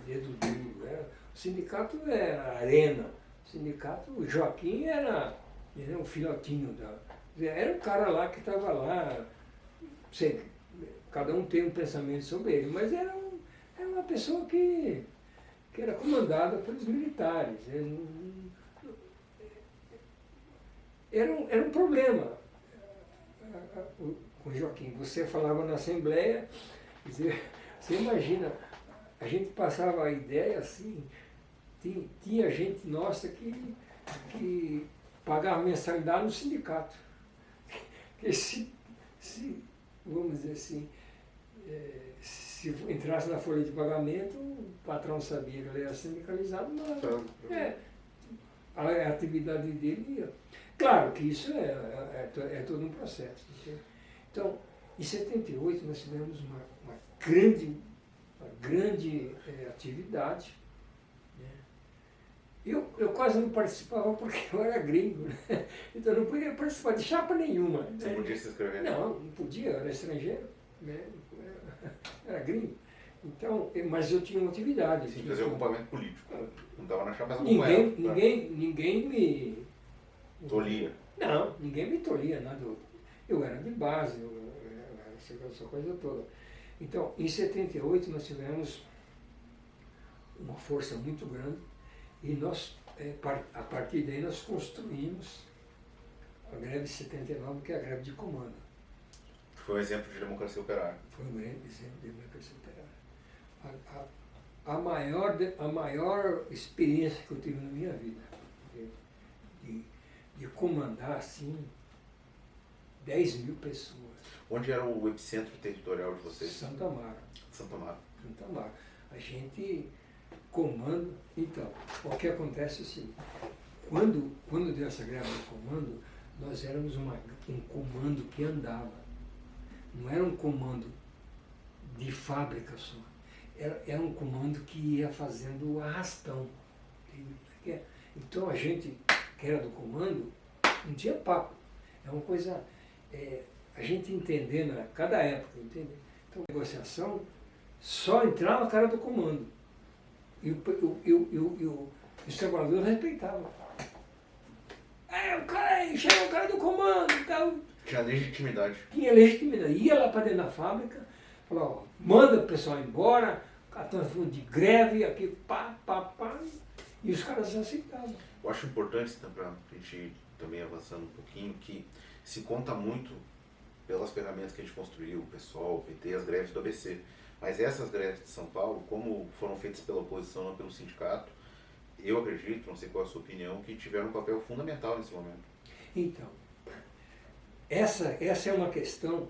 S2: dedo duro. O sindicato era arena. O sindicato, o Joaquim era um filhotinho era um cara lá que estava lá, sei, cada um tem um pensamento sobre ele, mas era uma pessoa que era comandada pelos militares. Era um problema. Com o Joaquim, você falava na Assembleia, você imagina, a gente passava a ideia assim, tinha gente nossa que pagava mensalidade no sindicato. Que se vamos dizer assim, se entrasse na folha de pagamento, o patrão sabia que ele era sindicalizado, mas a atividade dele ia. Claro que isso é todo um processo. Entende? Então, em 78 nós tivemos uma grande atividade. Eu quase não participava porque eu era gringo, né? Então eu não podia participar de chapa nenhuma.
S1: Você podia se inscrever?
S2: Não podia, eu era estrangeiro, né? Era gringo. Então, mas eu tinha uma atividade.
S1: Sim, fazia ocupamento político. Não estava na chapa, mas
S2: ninguém me...
S1: Tolia?
S2: Não, ninguém me tolia, nada. Eu era de base, essa coisa toda. Então, em 78 nós tivemos uma força muito grande. E nós, a partir daí, nós construímos a greve de 79, que é a greve de comando.
S1: Foi um exemplo de democracia operária.
S2: Foi um exemplo de democracia operária. A maior experiência que eu tive na minha vida, de comandar, assim, 10 mil pessoas.
S1: Onde era o epicentro territorial de vocês?
S2: Santa Amaro.
S1: Santa Amaro.
S2: Santa Amaro. A gente... comando, então, o que acontece é assim, quando deu essa greve de comando, nós éramos um comando que andava, não era um comando de fábrica só, era um comando que ia fazendo arrastão. Então a gente que era do comando não tinha papo, é uma coisa, a gente entendendo a cada época, entende? Então a negociação só entrava a cara do comando. E os trabalhadores respeitavam. O cara chega o cara do comando e tal.
S1: Tinha legitimidade.
S2: Tinha legitimidade. Ia lá para dentro da fábrica, falava, manda o pessoal embora, estamos falando de greve, aqui, pá, e os caras aceitavam.
S1: Eu acho importante, para a gente também avançando um pouquinho, que se conta muito pelas ferramentas que a gente construiu, o PSOL, o PT, as greves do ABC. Mas essas greves de São Paulo, como foram feitas pela oposição, não pelo sindicato, eu acredito, não sei qual é a sua opinião, que tiveram um papel fundamental nesse momento.
S2: Então, essa é uma questão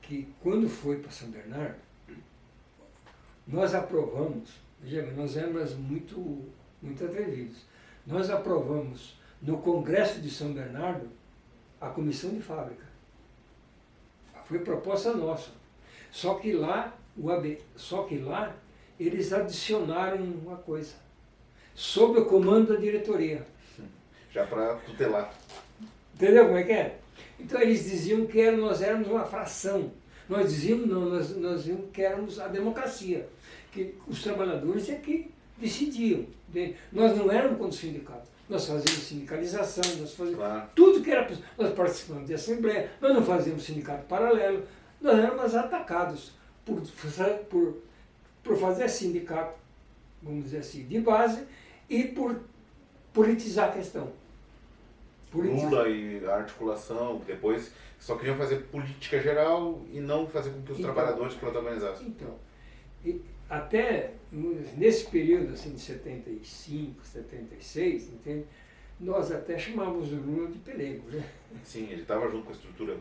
S2: que, quando foi para São Bernardo, nós aprovamos, veja bem, nós éramos muito atrevidos, nós aprovamos no Congresso de São Bernardo a comissão de fábrica. Foi proposta nossa. Só que lá eles adicionaram uma coisa, sob o comando da diretoria.
S1: Já para tutelar.
S2: Entendeu como é que é? Então eles diziam que nós éramos uma fração. Nós dizíamos não, nós dizíamos que éramos a democracia, que os trabalhadores é que decidiam. Entende? Nós não éramos contra o sindicato. Nós fazíamos sindicalização, nós fazíamos tudo que era possível. Nós participamos de assembleia, nós não fazíamos sindicato paralelo, nós éramos atacados por fazer sindicato, vamos dizer assim, de base e por politizar a questão.
S1: Lula e a articulação, depois só queriam fazer política geral e não fazer com que os trabalhadores protagonizassem.
S2: Então, até nesse período assim, de 75, 76, entende? Nós até chamávamos o Lula de pelego, né?
S1: Sim, ele estava junto com a estrutura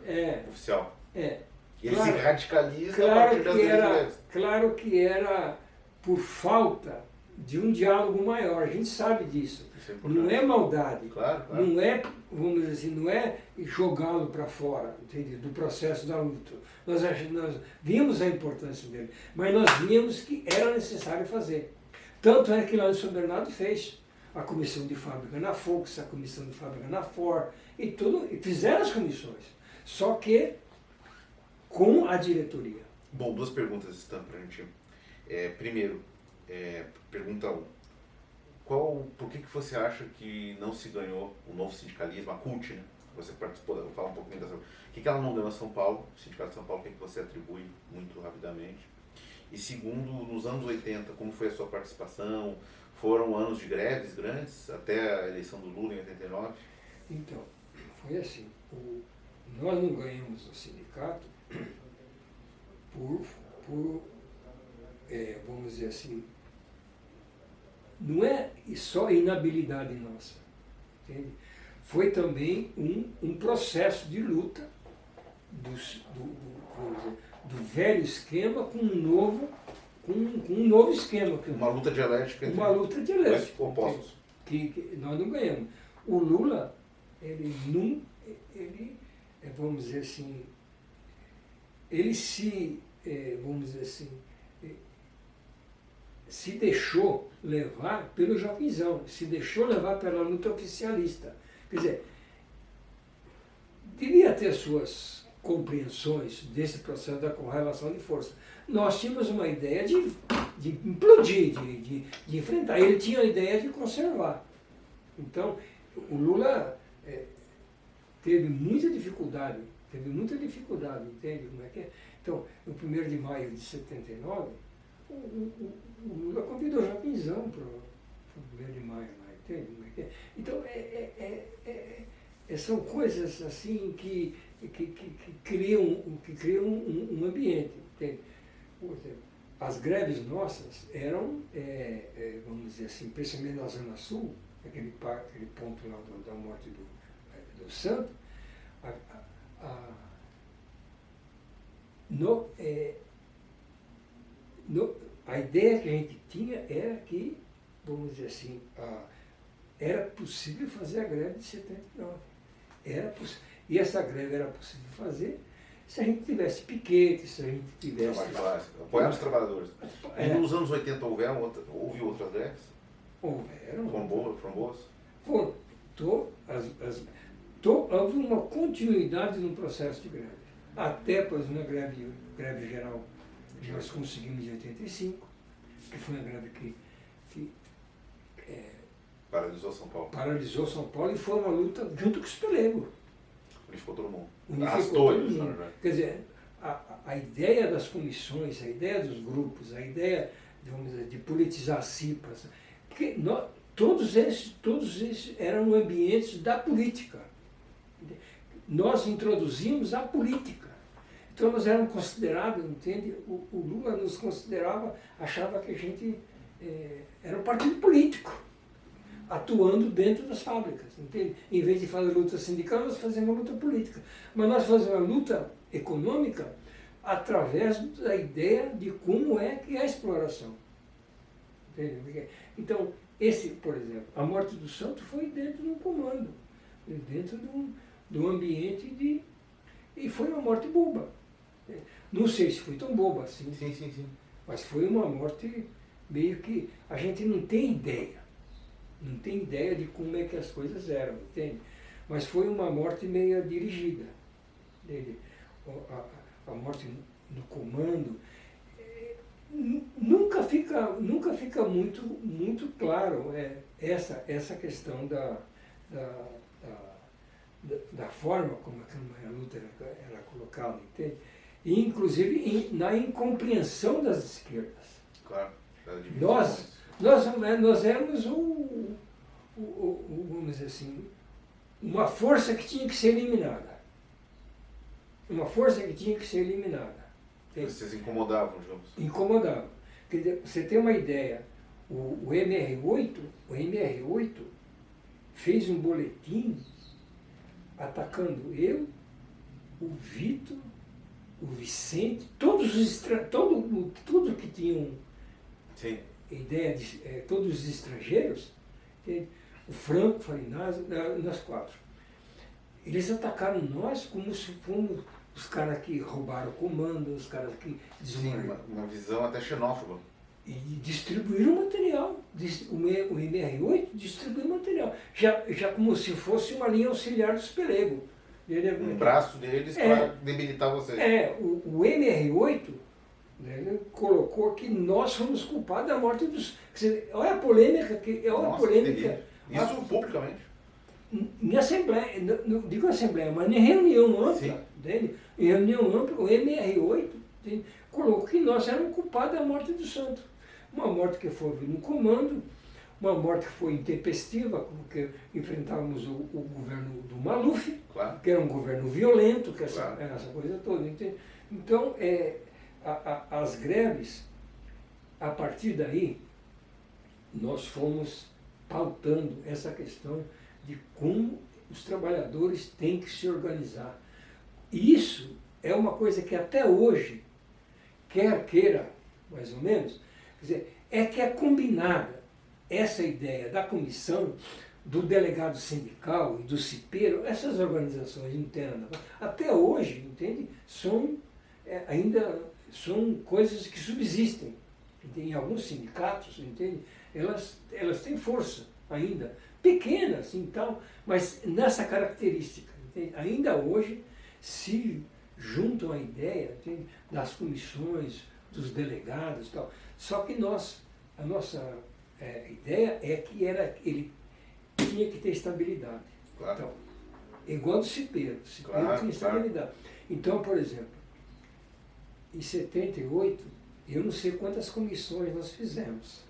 S1: oficial. E ele se radicaliza a partir das greves.
S2: Claro que era por falta de um diálogo maior, a gente sabe disso. Não é maldade,
S1: claro.
S2: Não é, vamos dizer assim, não é jogá-lo para fora, entende? Do processo da luta. Nós vimos a importância dele, mas nós vimos que era necessário fazer. Tanto é que lá em São Bernardo fez. a comissão de fábrica na Fox, a comissão de fábrica na Ford, e fizeram as comissões. Só que com a diretoria.
S1: Bom, duas perguntas estão para a gente. Primeiro, pergunta 1. Por que você acha que não se ganhou o novo sindicalismo, a CUT, né? Você participou, vou falar um pouquinho dessa. Por que ela não ganhou São Paulo, o Sindicato de São Paulo, o que você atribui muito rapidamente? E segundo, nos anos 80, como foi a sua participação? Foram anos de greves grandes, até a eleição do Lula em 89?
S2: Então, foi assim, nós não ganhamos o sindicato vamos dizer assim, não é só inabilidade nossa, entende? Foi também um processo de luta vamos dizer, do velho esquema com um novo esquema.
S1: Uma luta dialética entre
S2: dois
S1: opostos.
S2: Que nós não ganhamos. O Lula, vamos dizer assim, vamos dizer assim, se deixou levar pelo Joaquinzão, se deixou levar pela luta oficialista. Quer dizer, devia ter suas compreensões desse processo da correlação de força. Nós tínhamos uma ideia de implodir, de enfrentar. Ele tinha a ideia de conservar. Então, o Lula teve muita dificuldade, entende como é que é? Então, no 1º de maio de 79, o Lula convidou o Joaquinzão para o 1º de maio, entende como é que é? Então, são coisas assim que criam um ambiente, entende? Por exemplo, as greves nossas eram, vamos dizer assim, principalmente na Zona Sul, aquele ponto lá da morte do Santo, a ideia que a gente tinha era que, vamos dizer assim, era possível fazer a greve de 79. E essa greve era possível fazer se a gente tivesse piquete, se a gente tivesse...
S1: Apoiar os trabalhadores. E nos anos 80 houve outras greves?
S2: Houveram.
S1: Foram boas?
S2: Houve uma continuidade no processo de greve. Até, por exemplo, na greve geral que nós conseguimos em 85, que foi uma greve que
S1: paralisou São Paulo.
S2: Paralisou São Paulo e foi uma luta junto com os pelegos.
S1: Unificou todo mundo.
S2: Arrastou eles, na verdade. Quer dizer, a ideia das comissões, a ideia dos grupos, a ideia, vamos dizer, de politizar as CIPAs, porque todos esses eram ambientes da política. Nós introduzimos a política. Então nós éramos considerados, entende? O Lula nos considerava, achava que a gente era um partido político, atuando dentro das fábricas, entende? Em vez de fazer luta sindical, nós fazemos uma luta política. Mas nós fazemos uma luta econômica através da ideia de como é que é a exploração. Entende? Então, por exemplo, a morte do Santo foi dentro de um comando, dentro de um ambiente e foi uma morte boba. Não sei se foi tão boba assim,
S1: sim.
S2: Mas foi uma morte meio que a gente não tem ideia de como é que as coisas eram, entende? Mas foi uma morte meio dirigida. Entende? A morte do comando nunca fica muito claro essa questão da forma como a luta era colocada, entende? E, inclusive na incompreensão das esquerdas.
S1: Claro.
S2: Nós éramos vamos dizer assim, uma força que tinha que ser eliminada.
S1: Vocês incomodavam, digamos?
S2: Incomodavam. Quer dizer, você tem uma ideia, o MR8 fez um boletim atacando eu, o Vitor, o Vicente, tudo que tinham ideia de todos os estrangeiros, o Franco, Farinazzi, nós 4. Eles atacaram nós como se fomos os caras que roubaram o comando, os caras que
S1: Sim, uma visão até xenófoba.
S2: E distribuíram material. material. O MR8 distribui material. Já como se fosse uma linha auxiliar dos Pelego.
S1: Um braço deles para debilitar vocês.
S2: O MR8, né, ele colocou que nós fomos culpados da morte dos... Olha a polêmica.
S1: Isso publicamente.
S2: Em assembleia, não digo assembleia, mas em reunião ampla dele, em reunião ampla, o MR8 colocou que nós éramos culpados da morte do santo. Uma morte que foi no comando, uma morte que foi intempestiva, porque enfrentávamos o governo do Maluf, claro, que era um governo violento, que essa coisa toda. Entende? Então, as greves, a partir daí, nós fomos pautando essa questão de como os trabalhadores têm que se organizar. E isso é uma coisa que até hoje, quer queira, mais ou menos, quer dizer, que é combinada essa ideia da comissão, do delegado sindical e do cipeiro, essas organizações internas, até hoje, entende, ainda são coisas que subsistem. Em alguns sindicatos, entende, elas têm força ainda, pequena assim, tal, mas nessa característica. Entende? Ainda hoje se juntam a ideia, entende, das comissões, dos delegados e tal. Só que a nossa ideia é que ele tinha que ter estabilidade. Claro. Então, igual do cipeiro. O cipeiro tinha estabilidade. Então, por exemplo, em 78, eu não sei quantas comissões nós fizemos,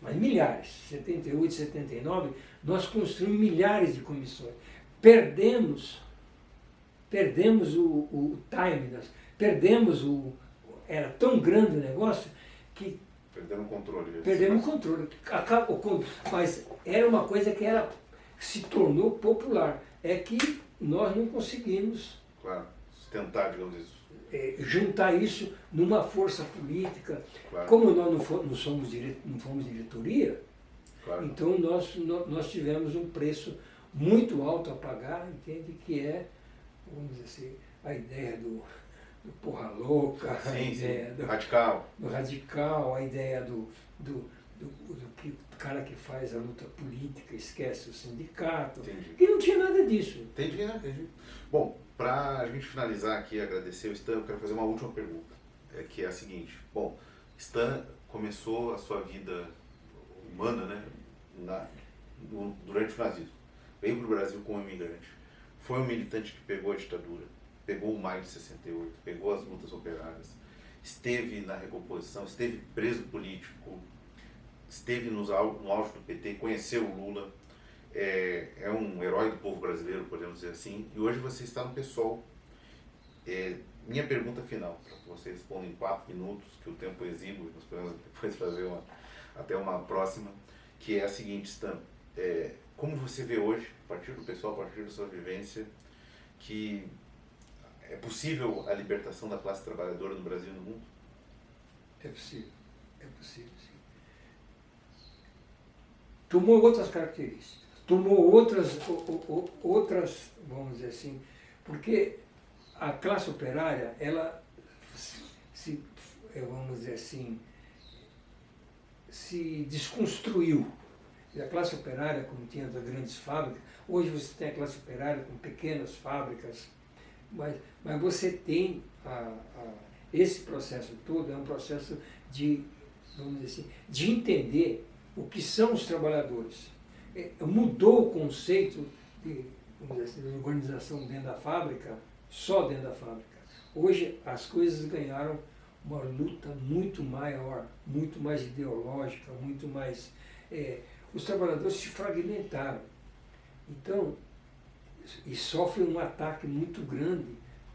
S2: mas milhares. 78, 79, nós construímos milhares de comissões. Perdemos o time, era tão grande o negócio que
S1: perdemos o controle.
S2: Perdemos o controle. Mas era uma coisa que se tornou popular. É que nós não conseguimos
S1: sustentar, digamos isso.
S2: Juntar isso numa força política.
S1: Claro.
S2: Como nós não fomos diretoria, então nós tivemos um preço muito alto a pagar, entende? Que vamos dizer assim, a ideia do porra louca, a ideia do radical, a ideia do cara que faz a luta política esquece o sindicato.
S1: Entendi.
S2: E não tinha nada disso.
S1: Entendi. Bom, para a gente finalizar aqui, agradecer o Stan, eu quero fazer uma última pergunta, que é a seguinte. Bom, Stan começou a sua vida humana, né, durante o nazismo. Veio para o Brasil como imigrante. Foi um militante que pegou a ditadura, pegou o maio de 68, pegou as lutas operárias, esteve na recomposição, esteve preso político, esteve no auge do PT, conheceu o Lula, é um herói do povo brasileiro, podemos dizer assim, e hoje você está no PSOL. Minha pergunta final, para que você responda em 4 minutos, que o tempo é exíguo, nós podemos depois fazer até uma próxima, que é a seguinte, Stan, como você vê hoje, a partir do PSOL, a partir da sua vivência, que é possível a libertação da classe trabalhadora no Brasil e no mundo?
S2: É possível, sim. Tomou outras características, tomou outras, vamos dizer assim, porque a classe operária, ela vamos dizer assim, se desconstruiu. E a classe operária, como tinha das grandes fábricas, hoje você tem a classe operária com pequenas fábricas, mas você tem esse processo todo, é um processo de, vamos dizer assim, de entender o que são os trabalhadores. Mudou o conceito de, vamos dizer assim, de organização dentro da fábrica, só dentro da fábrica. Hoje as coisas ganharam uma luta muito maior, muito mais ideológica, muito mais... os trabalhadores se fragmentaram. Então, e sofrem um ataque muito grande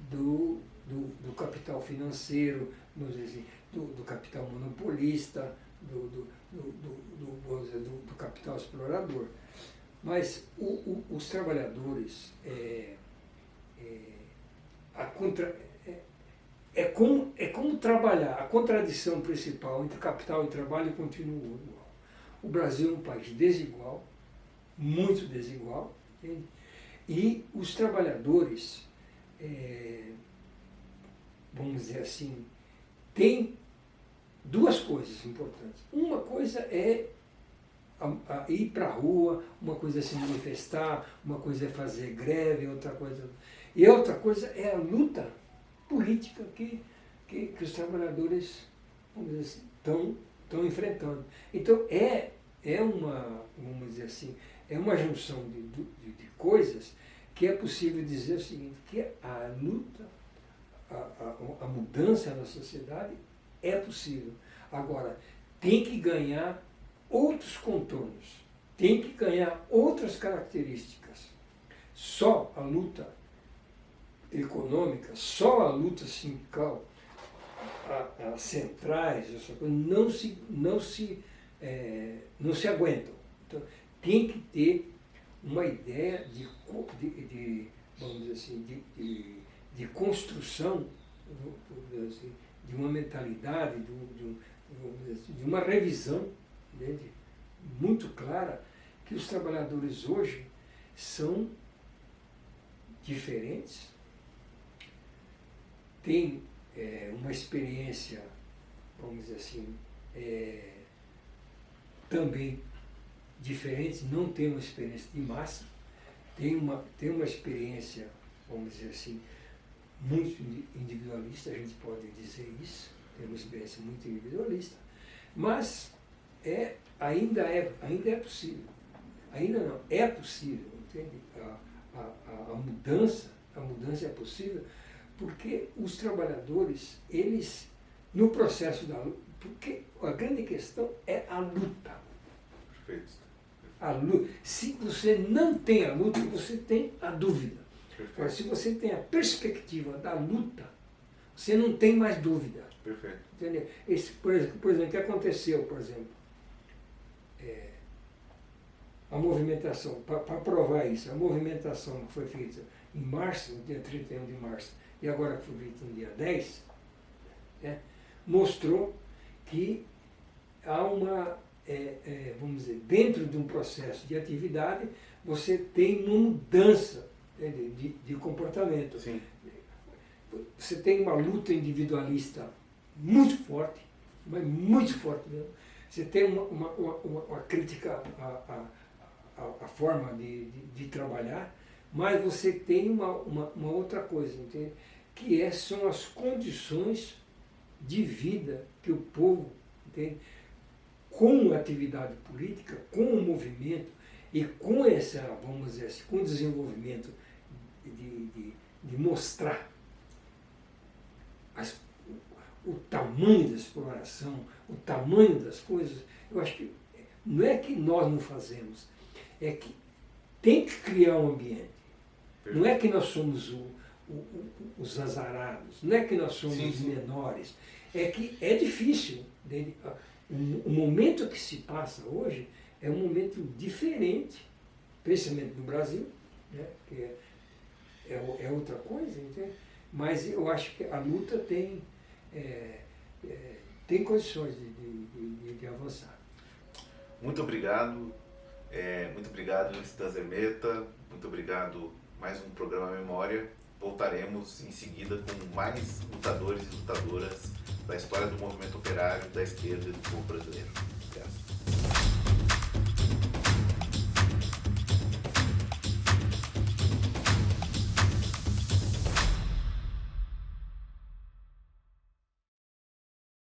S2: do capital financeiro, vamos dizer assim, do capital monopolista, do capital explorador. Mas os trabalhadores, é como trabalhar. A contradição principal entre capital e trabalho continua igual. O Brasil é um país desigual, muito desigual, entende? E os trabalhadores, vamos dizer assim, têm duas coisas importantes. Uma coisa é ir para a rua, uma coisa é se manifestar, uma coisa é fazer greve, outra coisa... E outra coisa é a luta política que os trabalhadores, vamos dizer assim, estão enfrentando. Então vamos dizer assim, é uma junção de coisas que é possível dizer o seguinte, que a luta, a mudança na sociedade é possível. Agora, tem que ganhar outros contornos, tem que ganhar outras características. Só a luta econômica, só a luta sindical, as centrais, essa coisa, não se aguentam. Então, tem que ter uma ideia vamos dizer assim, de construção, assim, de uma mentalidade, de uma revisão, né, muito clara, que os trabalhadores hoje são diferentes, têm uma experiência, vamos dizer assim, também diferente, não tem uma experiência de massa, tem uma experiência, vamos dizer assim, muito individualista, a gente pode dizer isso, tem uma experiência muito individualista, mas ainda é possível, ainda não, é possível, entende? A mudança é possível, porque os trabalhadores, eles, no processo da luta, porque a grande questão é a luta.
S1: Perfeito.
S2: A luta. Se você não tem a luta, você tem a dúvida. Agora, se você tem a perspectiva da luta, você não tem mais dúvida.
S1: Perfeito.
S2: Entendeu? Por exemplo, o que aconteceu, por exemplo, a movimentação, para provar isso, a movimentação que foi feita em março, no dia 31 de março, e agora que foi feita no dia 10, mostrou que há uma, vamos dizer, dentro de um processo de atividade, você tem uma mudança de comportamento.
S1: Sim.
S2: Você tem uma luta individualista muito forte, mas muito forte mesmo. Você tem uma crítica à forma de trabalhar, mas você tem uma outra coisa, entende? Que são as condições de vida que o povo, entende? Com a atividade política, com o movimento e com essa, vamos dizer assim, com o desenvolvimento de mostrar o tamanho da exploração, o tamanho das coisas, eu acho que não é que nós não fazemos, é que tem que criar um ambiente. Não é que nós somos os azarados, não é que nós somos os menores, é que é difícil. O momento que se passa hoje é um momento diferente, principalmente no Brasil, né, que é outra coisa, entende? Mas eu acho que a luta tem condições de avançar.
S1: Muito obrigado, Stan Zermeta, muito obrigado, mais um programa Memória. Voltaremos em seguida com mais lutadores e lutadoras da história do movimento operário, da esquerda e do povo brasileiro.